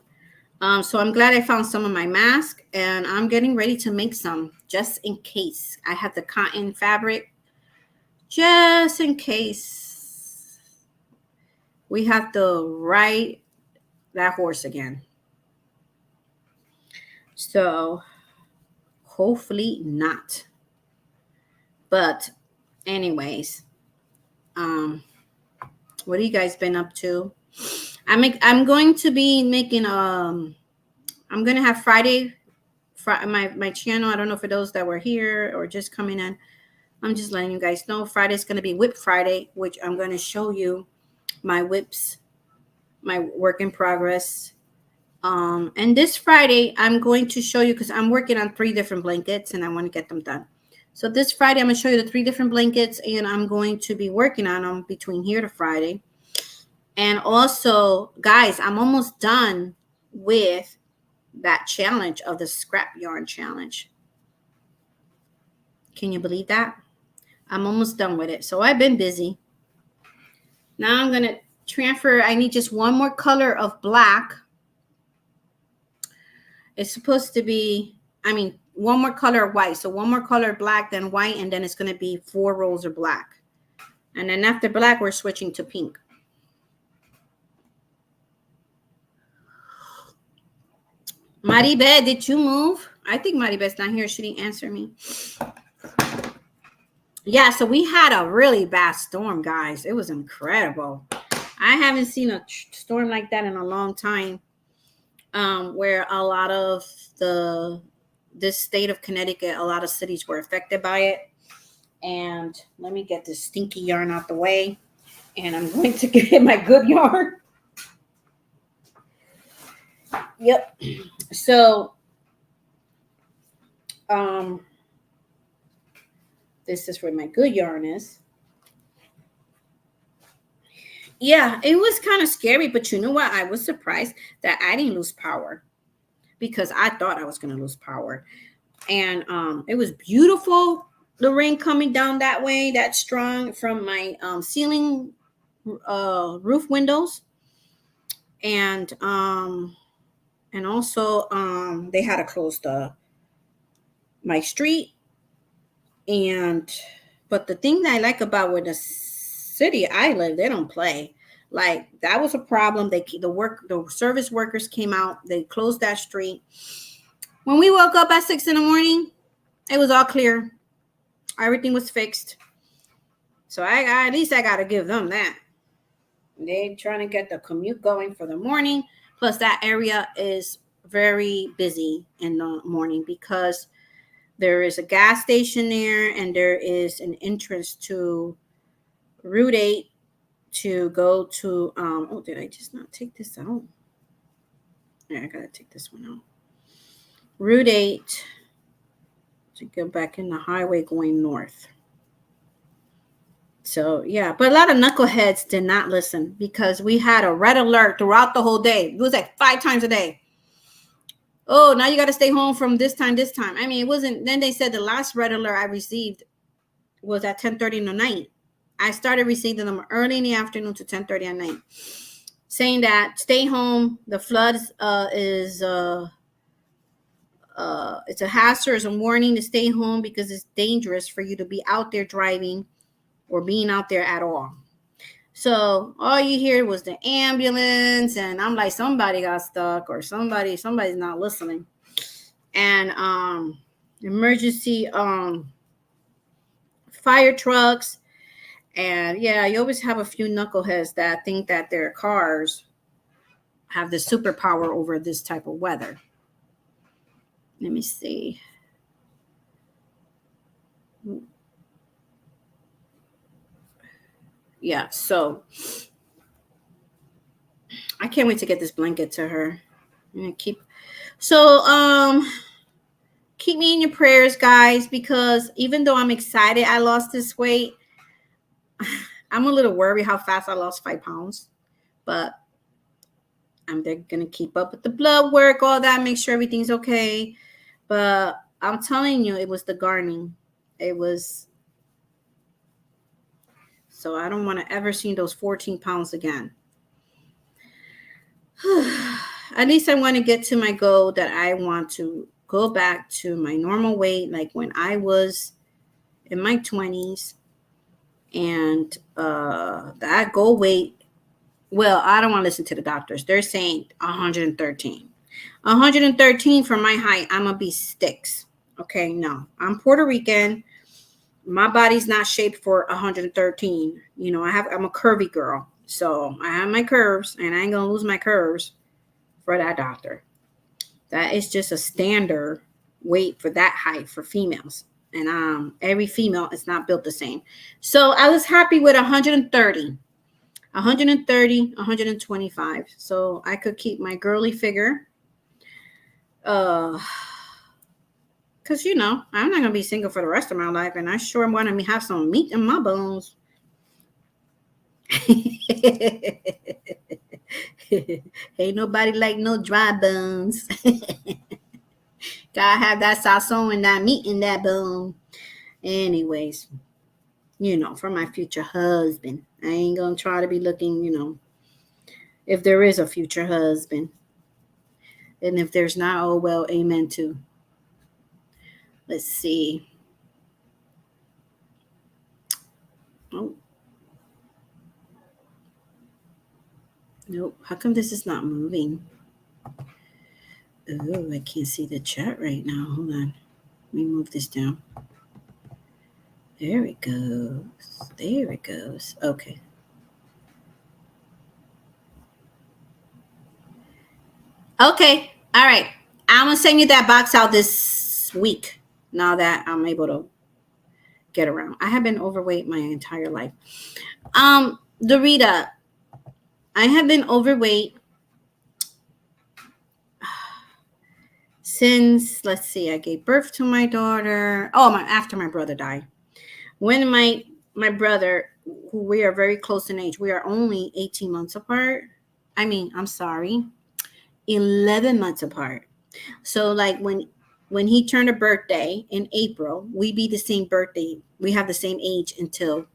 So I'm glad I found some of my mask, and I'm getting ready to make some just in case. I have the cotton fabric just in case we have to ride that horse again. So hopefully not. But anyways, what have you guys been up to? I'm going to be making I'm going to have Friday my channel. I don't know for those that were here or just coming in. I'm just letting you guys know Friday's going to be Whip Friday, which I'm going to show you my whips, my work in progress. And this Friday, I'm going to show you, because I'm working on 3 different blankets and I want to get them done. So this Friday, I'm going to show you the 3 different blankets, and I'm going to be working on them between here to Friday. And also, guys, I'm almost done with that challenge of the scrap yarn challenge. Can you believe that? I'm almost done with it. So I've been busy. Now I'm going to transfer. I need just one more color of black. It's supposed to be, one more color of white. So one more color of black, then white, and then it's going to be 4 rolls of black. And then after black, we're switching to pink. Maribel, did you move? I think Maribel's not here. She didn't answer me. Yeah, so we had a really bad storm, guys. It was incredible. I haven't seen a storm like that in a long time, where a lot of this state of Connecticut, a lot of cities were affected by it. And let me get this stinky yarn out the way, and I'm going to get my good yarn. Yep. So, this is where my good yarn is. Yeah, it was kind of scary, but you know what? I was surprised that I didn't lose power, because I thought I was going to lose power. And it was beautiful, the rain coming down that way, that strong from my ceiling roof windows. And also they had to close my street. But the thing that I like about where the city I live, they don't play. Like, that was a problem. The service workers came out. They closed that street. When we woke up at 6 a.m, it was all clear. Everything was fixed. So at least I got to give them that. They're trying to get the commute going for the morning. Plus, that area is very busy in the morning because there is a gas station there, and there is an entrance to Route 8 to go to, did I just not take this out? Yeah, I gotta take this one out. Route 8 to go back in the highway going north. So, yeah, but a lot of knuckleheads did not listen, because we had a red alert throughout the whole day. It was like 5 times a day. Oh, now you got to stay home from this time. It wasn't. Then they said the last red alert I received was at 10:30 in the night. I started receiving them early in the afternoon to 10:30 at night, saying that stay home. The floods it's a hazard, it's a warning to stay home, because it's dangerous for you to be out there driving or being out there at all. So all you hear was the ambulance, and I'm like, somebody got stuck, or somebody's not listening. And emergency fire trucks. And yeah, you always have a few knuckleheads that think that their cars have the superpower over this type of weather. Let me see. Yeah, so I can't wait to get this blanket to her. I'm gonna keep me in your prayers, guys, because even though I'm excited I lost this weight, I'm a little worried how fast I lost 5 pounds. But they're gonna keep up with the blood work, all that, make sure everything's okay. But I'm telling you, it was the gardening. It was, so I don't want to ever see those 14 pounds again. At least I want to get to my goal that I want to go back to my normal weight, like when I was in my 20s. And that goal weight, well, I don't want to listen to the doctors. They're saying 113. 113 for my height, I'm going to be sticks. Okay, no. I'm Puerto Rican. My body's not shaped for 113. You know, I'm a curvy girl. So I have my curves, and I ain't going to lose my curves for that doctor. That is just a standard weight for that height for females. And every female is not built the same. So I was happy with 130. 130, 125. So I could keep my girly figure. Because, you know, I'm not going to be single for the rest of my life. And I sure want to have some meat in my bones. Ain't nobody like no dry bones. Gotta have that sazon and that meat in that bone. Anyways, you know, for my future husband. I ain't gonna try to be looking, you know, if there is a future husband. And if there's not, oh well, amen too. Let's see. Oh. Nope. How come this is not moving? Oh, I can't see the chat right now. Hold on. Let me move this down. There it goes. There it goes. Okay. Okay. All right. I'm going to send you that box out this week now that I'm able to get around. I have been overweight my entire life. Dorita, I have been overweight since, let's see, I gave birth to my daughter. After my brother died. When my brother, who we are very close in age, we are only 18 months apart. I'm sorry, 11 months apart. So like when he turned a birthday in April, we be the same birthday. We have the same age until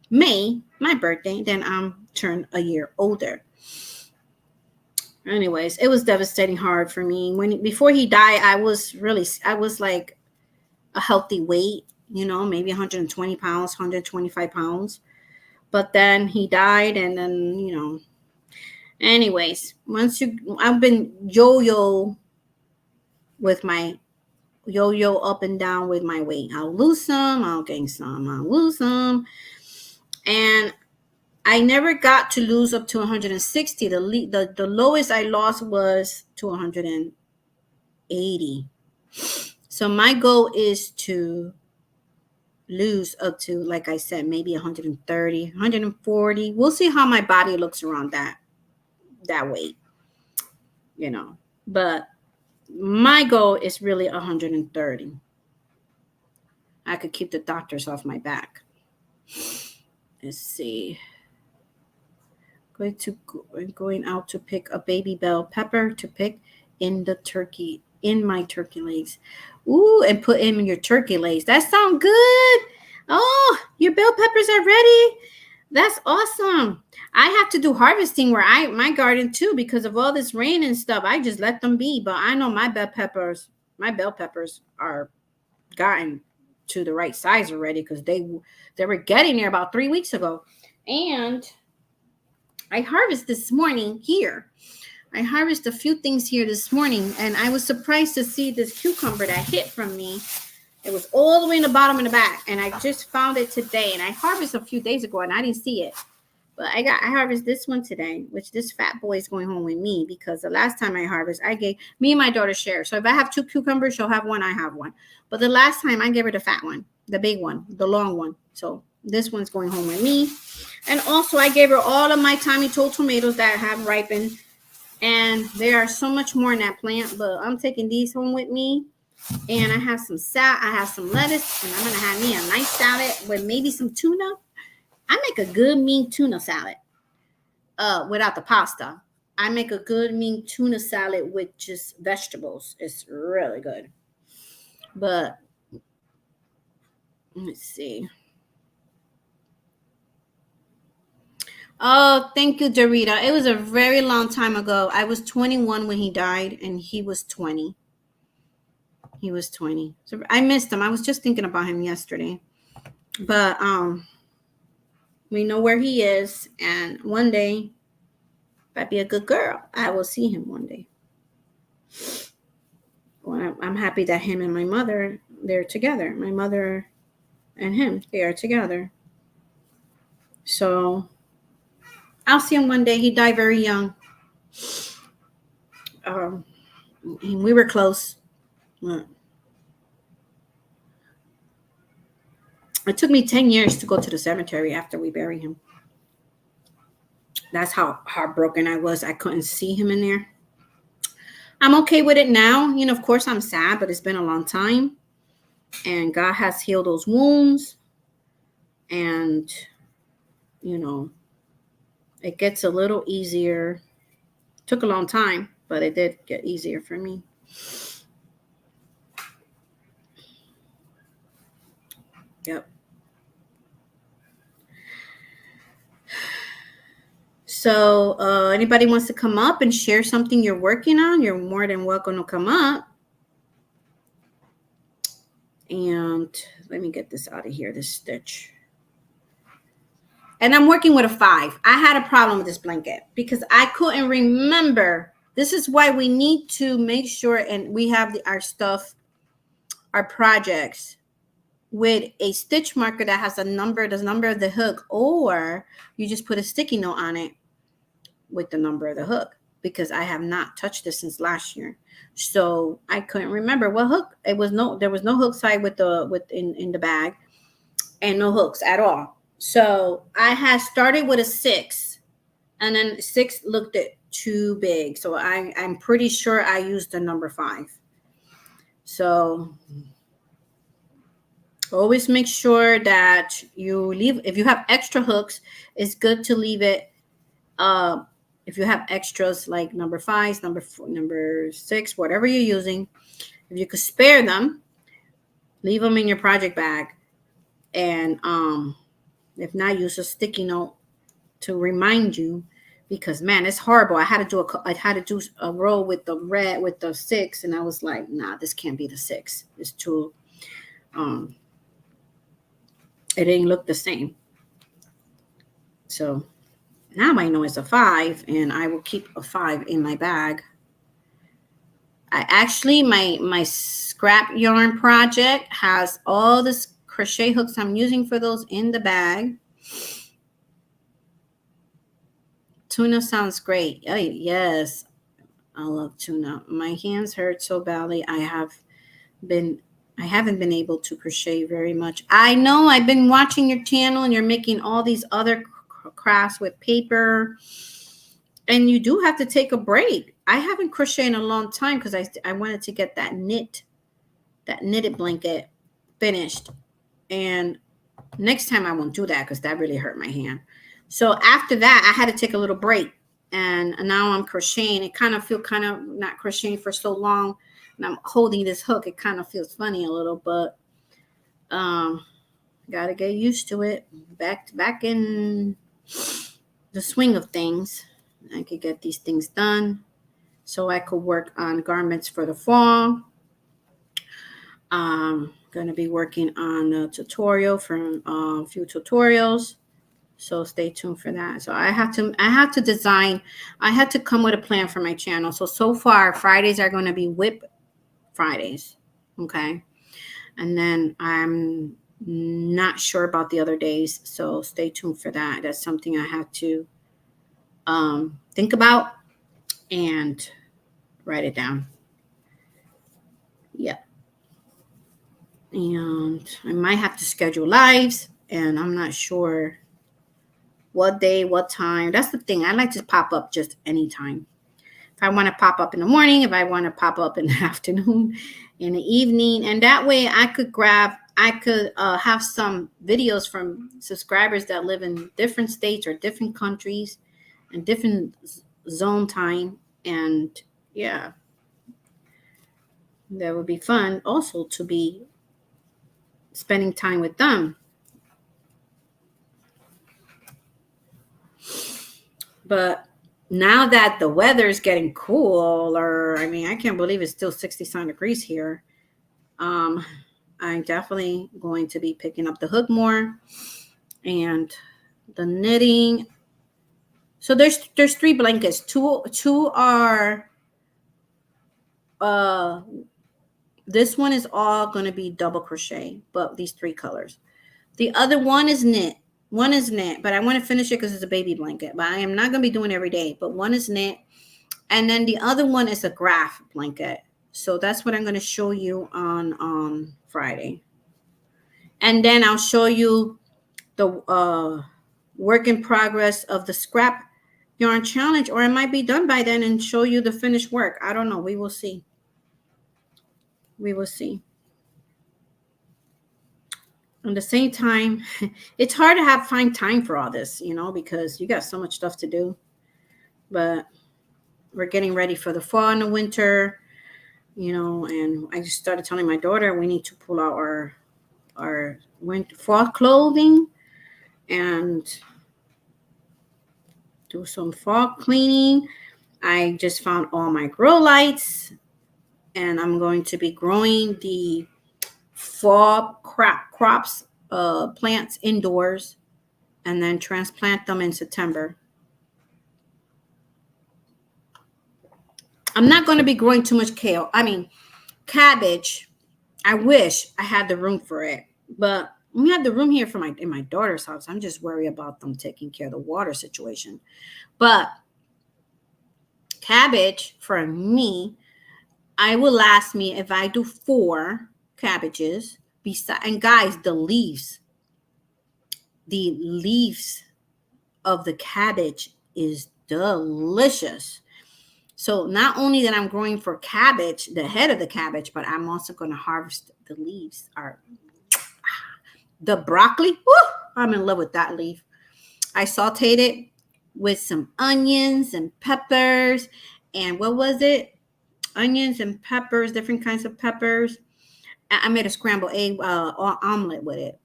May, my birthday. Then I'm turned a year older. Anyways, it was devastating hard for me. Before he died, I was like a healthy weight, you know, maybe 120 pounds, 125 pounds. But then he died, and then, you know, anyways, I've been yo-yo up and down with my weight. I'll lose some, I'll gain some, I'll lose some. And I never got to lose up to 160. The lowest I lost was to 180. So my goal is to lose up to, like I said, maybe 130, 140. We'll see how my body looks around that weight, you know. But my goal is really 130. I could keep the doctors off my back. Let's see. Going out to pick a baby bell pepper to pick in my turkey legs. Ooh, and put in your turkey legs. That sounds good. Oh, your bell peppers are ready. That's awesome. I have to do harvesting my garden too, because of all this rain and stuff. I just let them be. But I know my bell peppers are gotten to the right size already, because they were getting there about 3 weeks ago. And I harvest this morning here. I harvested a few things here this morning, and I was surprised to see this cucumber that hit from me. It was all the way in the bottom and the back, and I just found it today. And I harvested a few days ago, and I didn't see it. But I harvested this one today, which this fat boy is going home with me because the last time I harvest, I gave me and my daughter share. So if I have 2 cucumbers, she'll have one, I have one. But the last time I gave her the fat one, the big one, the long one. So this one's going home with me. And also I gave her all of my Tommy Told tomatoes that have ripened. And there are so much more in that plant, but I'm taking these home with me. And I have some I have some lettuce, and I'm gonna have me a nice salad with maybe some tuna. I make a good mean tuna salad without the pasta. I make a good mean tuna salad with just vegetables. It's really good. But let's see. Oh, thank you, Dorita. It was a very long time ago. I was 21 when he died, and he was 20. He was 20. So I missed him. I was just thinking about him yesterday. But we know where he is, and one day, if I be a good girl, I will see him one day. Well, I'm happy that him and my mother, they're together. My mother and him, they are together. So I'll see him one day. He died very young. We were close. It took me 10 years to go to the cemetery after we buried him. That's how heartbroken I was. I couldn't see him in there. I'm okay with it now. You know, of course, I'm sad, but it's been a long time. And God has healed those wounds. And, you know, it gets a little easier. Took a long time, but it did get easier for me. Yep. So anybody wants to come up and share something you're working on, you're more than welcome to come up. And let me get this out of here, this stitch. And I'm working with a 5. I had a problem with this blanket because I couldn't remember. This is why we need to make sure, and we have our stuff, our projects, with a stitch marker that has the number of the hook, or you just put a sticky note on it with the number of the hook, because I have not touched this since last year. So I couldn't remember what hook. There was no hook side in the bag, and no hooks at all. So I had started with a 6, and then 6 looked too big. So I'm pretty sure I used the number 5. So always make sure that you leave, if you have extra hooks, it's good to leave it. If you have extras like number 5, number 4, number 6, whatever you're using, if you could spare them, leave them in your project bag. And if not, use a sticky note to remind you, because man, it's horrible. I had to do a row with the red, with the 6, and I was like, nah, this can't be the 6. It's too it didn't look the same. So now I know it's a 5, and I will keep a 5 in my bag. I actually, my scrap yarn project has all this crochet hooks I'm using for those in the bag. Tuna sounds great. Oh, yes, I love tuna. My hands hurt so badly. I haven't been able to crochet very much. I know I've been watching your channel, and you're making all these other crafts with paper, and you do have to take a break. I haven't crocheted in a long time because I wanted to get that knitted blanket finished, and next time I won't do that because that really hurt my hand. So after that, I had to take a little break, and now I'm crocheting. It kind of not crocheting for so long, and I'm holding this hook. It kind of feels funny a little, but gotta get used to it. Back in the swing of things. I could get these things done so I could work on garments for the fall. I'm going to be working on a tutorial from a few tutorials. So stay tuned for that. So I had to design, I had to come with a plan for my channel. So far Fridays are going to be whip Fridays. Okay. And then I'm not sure about the other days. So stay tuned for that. That's something I have to think about and write it down. Yep. And I might have to schedule lives, and I'm not sure what day, what time. That's the thing. I like to pop up just anytime. If I want to pop up in the morning, if I want to pop up in the afternoon, in the evening, and that way I could have some videos from subscribers that live in different states or different countries and different zone time. And yeah, that would be fun also to be spending time with them. But now that the weather is getting cooler, I mean, I can't believe it's still 67 degrees here. Um, I'm definitely going to be picking up the hook more and the knitting. So there's 3 blankets. Two are this one is all going to be double crochet, but these 3 colors. The other one is knit. One is knit, but I want to finish it because it's a baby blanket. But I am not going to be doing it every day. But one is knit. And then the other one is a graph blanket. So that's what I'm going to show you on Friday. And then I'll show you the work in progress of the scrap yarn challenge, or it might be done by then and show you the finished work. I don't know. We will see. We will see. At the same time, it's hard to find time for all this, because you got so much stuff to do. But we're getting ready for the fall and the winter, and I just started telling my daughter we need to pull out our winter fall clothing and do some fall cleaning. I just found all my grow lights, and I'm going to be growing the fall crops, plants indoors, and then transplant them in September. I'm not going to be growing too much kale. I mean, cabbage. I wish I had the room for it, but we have the room here in my daughter's house. I'm just worried about them taking care of the water situation. But cabbage for me, I will last me if I do 4 cabbages. And guys, the leaves of the cabbage is delicious. So not only that I'm growing for cabbage, the head of the cabbage, but I'm also going to harvest the leaves. The broccoli, woo, I'm in love with that leaf. I sauteed it with some onions and peppers. And what was it? Onions and peppers, different kinds of peppers. I made a scrambled egg omelet with it.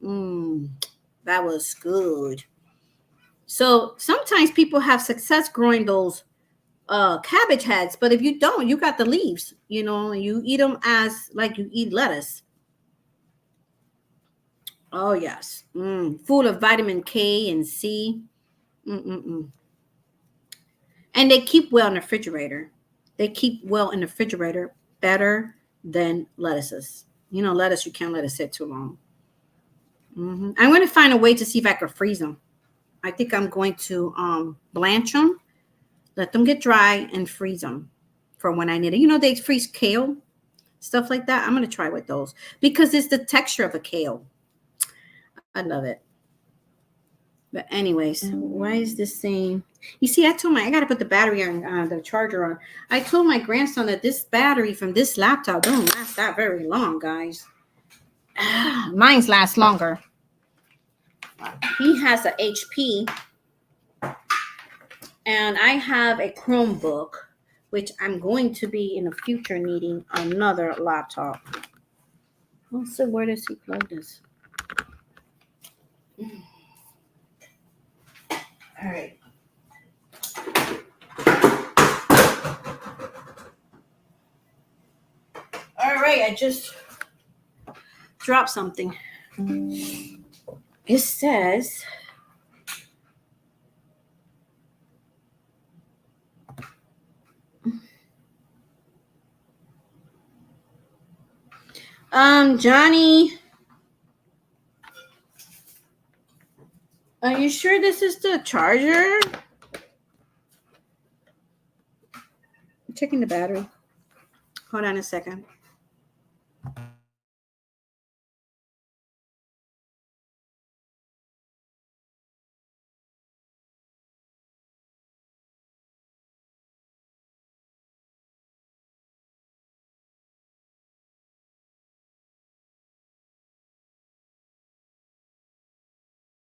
That was good. So sometimes people have success growing those cabbage heads, but if you don't, you got the leaves. You eat them as like you eat lettuce. Oh yes, full of vitamin K and C. And they keep well in the refrigerator. Better than lettuces. Lettuce, you can't let it sit too long. I'm going to find a way to see if I can freeze them. I think I'm going to blanch them, let them get dry, and freeze them for when I need it. They freeze kale, stuff like that. I'm going to try with those because it's the texture of a kale. I love it. But anyways, why is this saying? You see, I got to put the battery on, the charger on. I told my grandson that this battery from this laptop don't last that very long, guys. Mine's last longer. He has a HP, and I have a Chromebook, which I'm going to be in the future needing another laptop. Also, where does he plug this? All right. All right, I just dropped something. It says Johnny, are you sure this is the charger? I'm checking the battery. Hold on a second.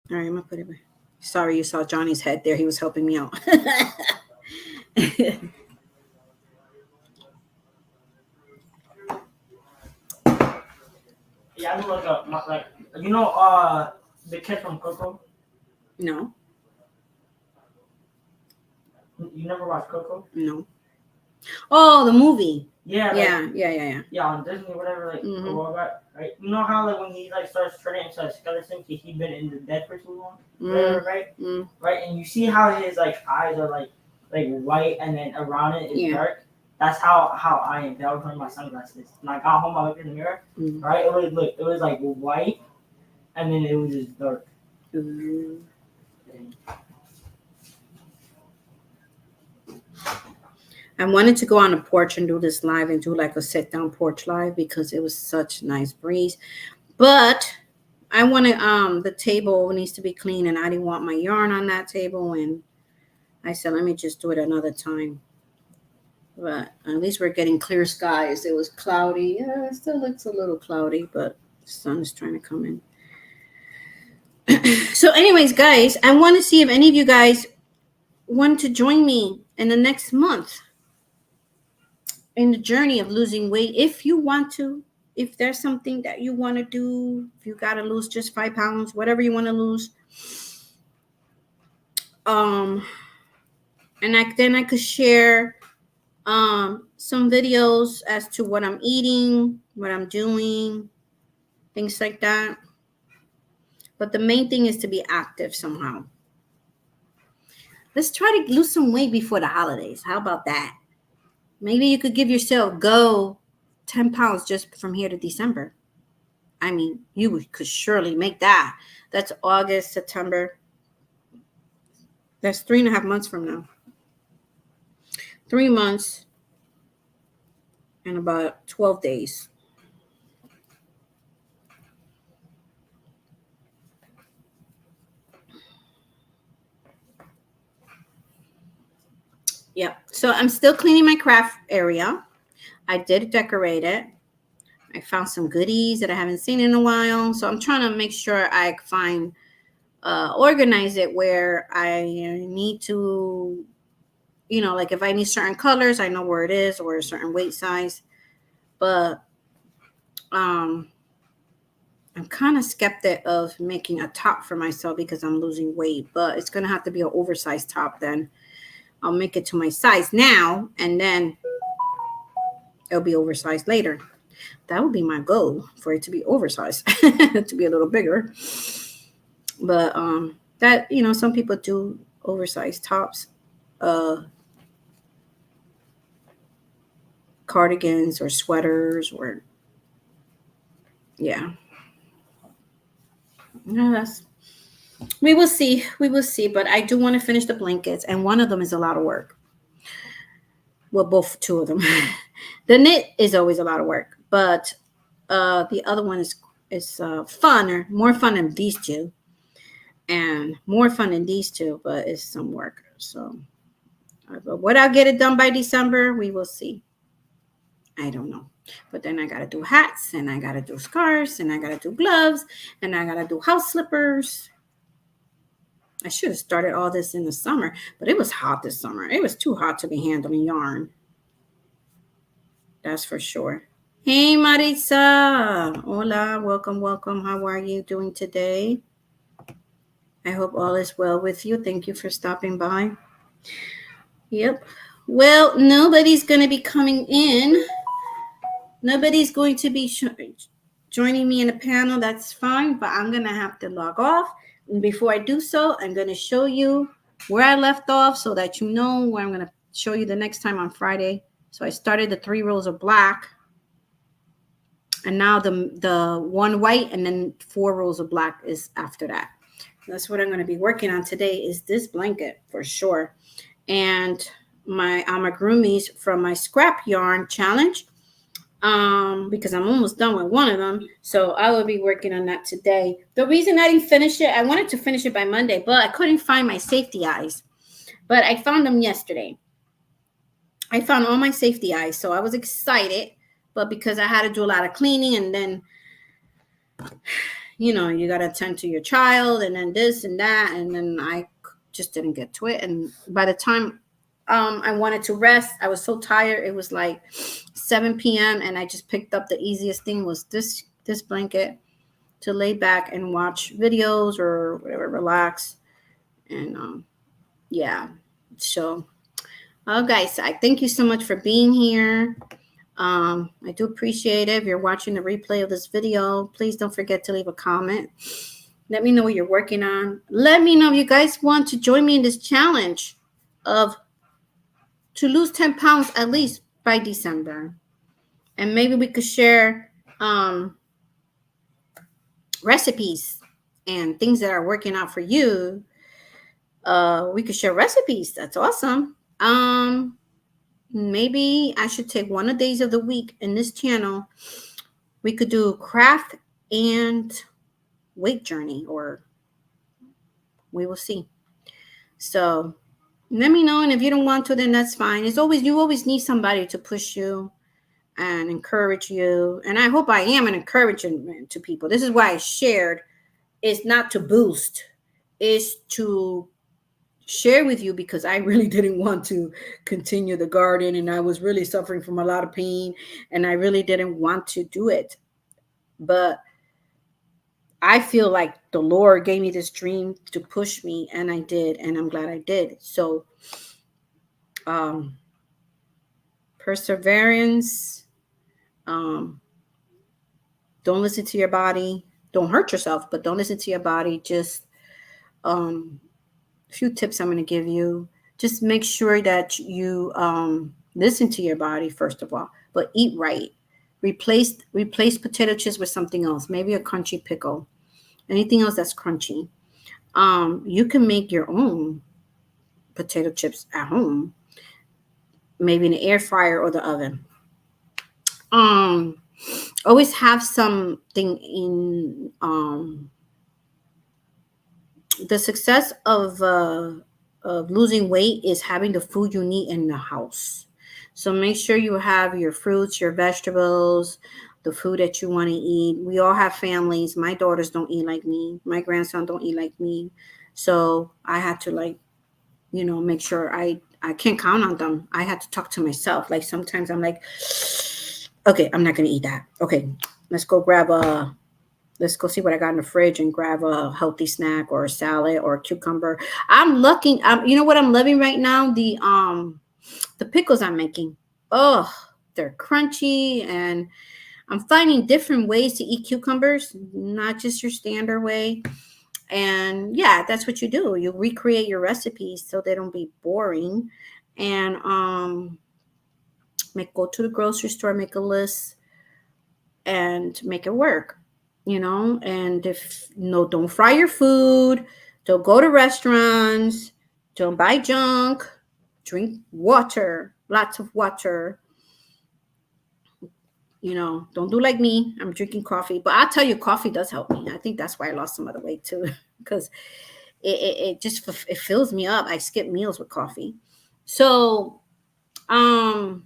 All right, I'm gonna put it back. Sorry, you saw Johnny's head there. He was helping me out. Yeah, I do like the kid from Coco. No, You never watched Coco? no. Oh, the movie. Yeah, Yeah. on Disney, whatever. Like, Mhm. right? You know how like when he like starts turning into a skeleton, he's been in the dead for too long, Mm. right? Mm. Right, and you see how his like eyes are like white, and then around it is Yeah. dark. That's how I am. That was wearing my sunglasses. When I got home, I looked in the mirror. Mm. Right, it was like white, and then it was just dark. Mm. I wanted to go on the porch and do this live and do like a sit down porch live because it was such a nice breeze. But I wanted the table needs to be clean and I didn't want my yarn on that table, and I said let me just do it another time. But at least we're getting clear skies. It was cloudy. Yeah, it still looks a little cloudy, but the sun is trying to come in. So anyways, guys, I want to see if any of you guys want to join me in the next month in the journey of losing weight. If you want to, if there's something that you want to do, if you got to lose just 5 pounds, whatever you want to lose, um and then I could share some videos as to what I'm eating, what I'm doing, things like that. But the main thing is to be active somehow. Let's try to lose some weight before the holidays. How about that? Maybe you could give yourself go 10 pounds just from here to December. I mean, you could surely make that. That's August, September. That's 3.5 months from now. 3 months and about 12 days. Yep. So I'm still cleaning my craft area. I did decorate it. I found some goodies that I haven't seen in a while. So I'm trying to make sure I find, organize it where I need to, like if I need certain colors, I know where it is or a certain weight size. But I'm kind of skeptic of making a top for myself because I'm losing weight, but it's going to have to be an oversized top then. I'll make it to my size now and then it'll be oversized later. That would be my goal, for it to be oversized, to be a little bigger. But that, some people do oversized tops, cardigans or sweaters or yeah. No, we will see. We will see. But I do want to finish the blankets, and one of them is a lot of work. Well, both two of them. The knit is always a lot of work, but the other one is fun, or more fun than these two, and more fun than these two, but it's some work. So, but what I'll get it done by December, we will see. I don't know. But then I gotta do hats, and I gotta do scarves, and I gotta do gloves, and I gotta do house slippers. I should have started all this in the summer, but it was hot this summer. It was too hot to be handling yarn. That's for sure. Hey, Marisa. Hola. Welcome, welcome. How are you doing today? I hope all is well with you. Thank you for stopping by. Yep. Well, nobody's going to be coming in. Nobody's going to be joining me in a panel. That's fine, but I'm going to have to log off. And before I do so, I'm going to show you where I left off so that you know where I'm going to show you the next time on Friday. So I started the 3 rows of black. And now the one white and then 4 rows of black is after that. That's what I'm going to be working on today is this blanket for sure. And my amigurumis from my scrap yarn challenge, because I'm almost done with one of them. So I will be working on that today. The reason I didn't finish it, I wanted to finish it by Monday, but I couldn't find my safety eyes. But I found them yesterday. I found all my safety eyes, so I was excited. But because I had to do a lot of cleaning, and then you got to attend to your child, and then this and that, and then I just didn't get to it. And by the time I wanted to rest, I was so tired. It was like 7 p.m. and I just picked up the easiest thing was this blanket to lay back and watch videos or whatever, relax. And yeah, so guys, I thank you so much for being here. I do appreciate it. If you're watching the replay of this video, please don't forget to leave a comment. Let me know what you're working on. Let me know if you guys want to join me in this challenge of to lose 10 pounds at least by December. And maybe we could share recipes and things that are working out for you. We could share recipes. That's awesome. Maybe I should take one of the days of the week in this channel. We could do craft and weight journey, or we will see. So let me know, and if you don't want to, then that's fine. You always need somebody to push you and encourage you, and I hope I am an encouragement to people. This is why I shared. It's not to boost, it's to share with you, because I really didn't want to continue the garden, and I was really suffering from a lot of pain, and I really didn't want to do it. But I feel like the Lord gave me this dream to push me, and I did, and I'm glad I did. So perseverance, don't listen to your body, don't hurt yourself, but don't listen to your body. Just a few tips I'm going to give you. Just make sure that you listen to your body first of all, but eat right. Replace potato chips with something else, maybe a crunchy pickle, anything else that's crunchy. You can make your own potato chips at home, maybe in the air fryer or the oven. Always have something in the success of losing weight is having the food you need in the house. So make sure you have your fruits, your vegetables, the food that you want to eat. We all have families. My daughters don't eat like me. My grandson don't eat like me. So I had to make sure I can't count on them. I had to talk to myself. Like sometimes I'm like, okay, I'm not going to eat that. Okay, let's go see what I got in the fridge and grab a healthy snack or a salad or a cucumber. You know what I'm loving right now? The pickles I'm making. Oh, they're crunchy, and I'm finding different ways to eat cucumbers, not just your standard way. And yeah, that's what you do. You recreate your recipes so they don't be boring. And go to the grocery store, make a list, and make it work. And if no, don't fry your food, don't go to restaurants, don't buy junk, drink water, lots of water. Don't do like me. I'm drinking coffee, but I'll tell you, coffee does help me. I think that's why I lost some of the weight too, because it just it fills me up. I skip meals with coffee. So and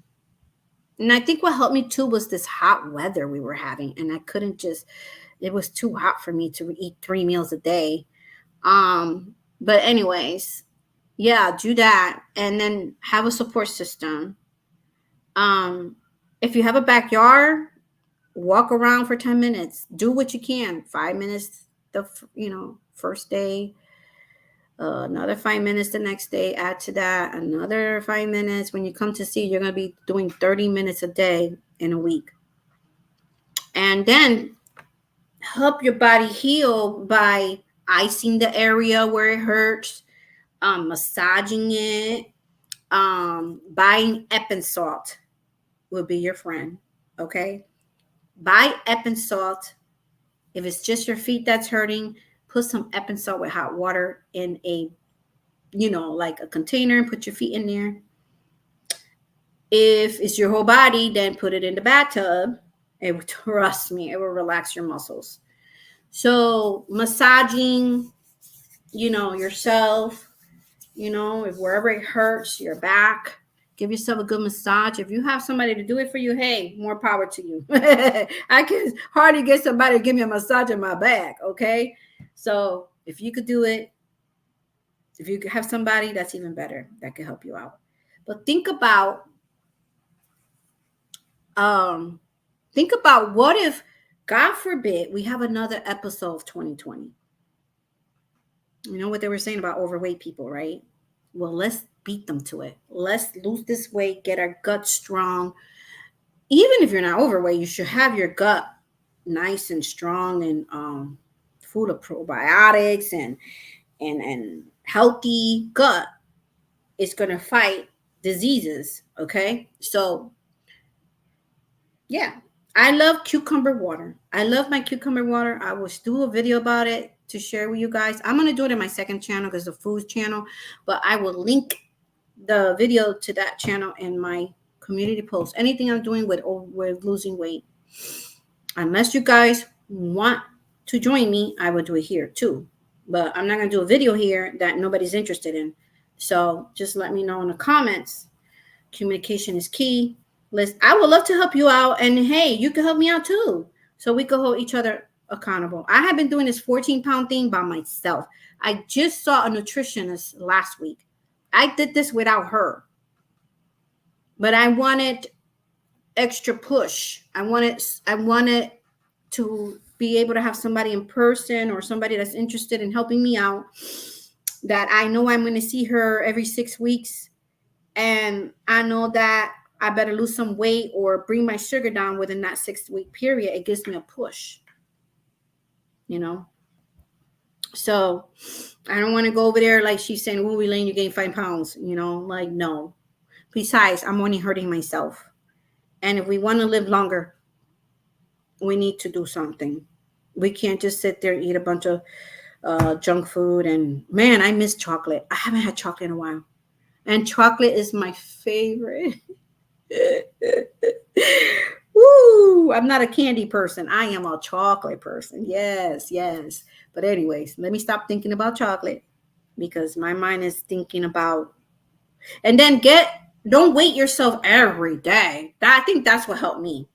I think what helped me too was this hot weather we were having, and I couldn't just. It was too hot for me to eat 3 meals a day. But anyways, yeah, do that, and then have a support system. If you have a backyard, walk around for 10 minutes. Do what you can. 5 minutes the first day, another 5 minutes the next day. Add to that another 5 minutes. When you come to see, you're going to be doing 30 minutes a day in a week. And then help your body heal by icing the area where it hurts, massaging it, buying Epsom salt will be your friend. Okay. Buy Epsom salt. If it's just your feet that's hurting, put some Epsom salt with hot water in a, like a container and put your feet in there. If it's your whole body, then put it in the bathtub. Trust me, it will relax your muscles. So massaging, yourself, if wherever it hurts, your back, give yourself a good massage. If you have somebody to do it for you, hey, more power to you. I can hardly get somebody to give me a massage in my back, okay? So if you could do it, if you could have somebody, that's even better. That could help you out. But um, think about what if, God forbid, we have another episode of 2020. You know what they were saying about overweight people, right? Well, let's beat them to it. Let's lose this weight, get our gut strong. Even if you're not overweight, you should have your gut nice and strong and full of probiotics and healthy gut is going to fight diseases. Okay, so yeah, I love cucumber water. I love my cucumber water. I will do a video about it to share with you guys. I'm going to do it in my second channel because it's a food channel, but I will link the video to that channel in my community post. Anything I'm doing with losing weight. Unless you guys want to join me, I will do it here too. But I'm not going to do a video here that nobody's interested in. So just let me know in the comments. Communication is key. I would love to help you out. And hey, you can help me out too. So we can hold each other accountable. I have been doing this 14-pound thing by myself. I just saw a nutritionist last week. I did this without her. But I wanted extra push. I wanted to be able to have somebody in person or somebody that's interested in helping me out, that I know I'm going to see her every 6 weeks. And I know that I better lose some weight or bring my sugar down within that 6-week period. It gives me a push, So I don't want to go over there like she's saying, "Ooh, Elaine, you gained 5 pounds." Like, no. Besides, I'm only hurting myself. And if we want to live longer, we need to do something. We can't just sit there and eat a bunch of junk food. And man, I miss chocolate. I haven't had chocolate in a while. And chocolate is my favorite. Woo! I'm not a candy person. I am a chocolate person. Yes, yes. But anyways, let me stop thinking about chocolate because my mind is thinking about. And then don't weight yourself every day. I think that's what helped me.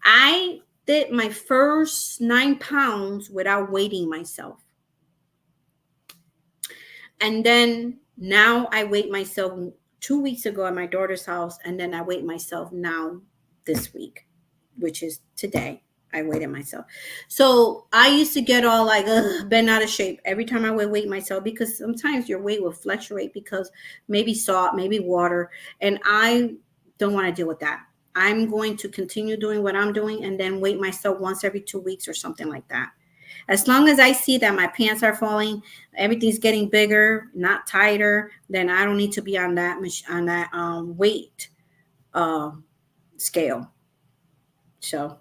I did my first 9 pounds without weighting myself. And then now I weigh myself 2 weeks ago at my daughter's house. And then I weigh myself now this week, which is today. I weighed myself. So I used to get all like, bent out of shape every time I would weight myself, because sometimes your weight will fluctuate because maybe salt, maybe water. And I don't want to deal with that. I'm going to continue doing what I'm doing and then weight myself once every 2 weeks or something like that. As long as I see that my pants are falling, everything's getting bigger, not tighter, then I don't need to be on that weight scale. So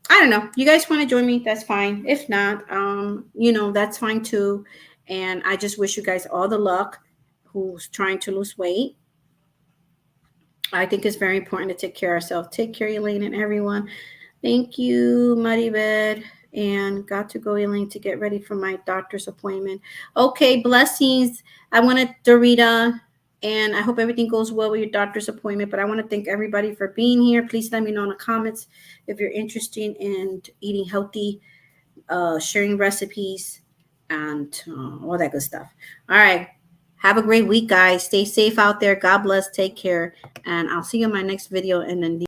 I don't know. You guys want to join me? That's fine. If not, that's fine too. And I just wish you guys all the luck who's trying to lose weight. I think it's very important to take care of ourselves. Take care, Elaine, and everyone. Thank you, Maribel. And got to go, Elaine, to get ready for my doctor's appointment. Okay, blessings. I wanted Dorita, and I hope everything goes well with your doctor's appointment. But I want to thank everybody for being here. Please let me know in the comments if you're interested in eating healthy, sharing recipes, and all that good stuff. All right. Have a great week, guys. Stay safe out there. God bless. Take care. And I'll see you in my next video. And then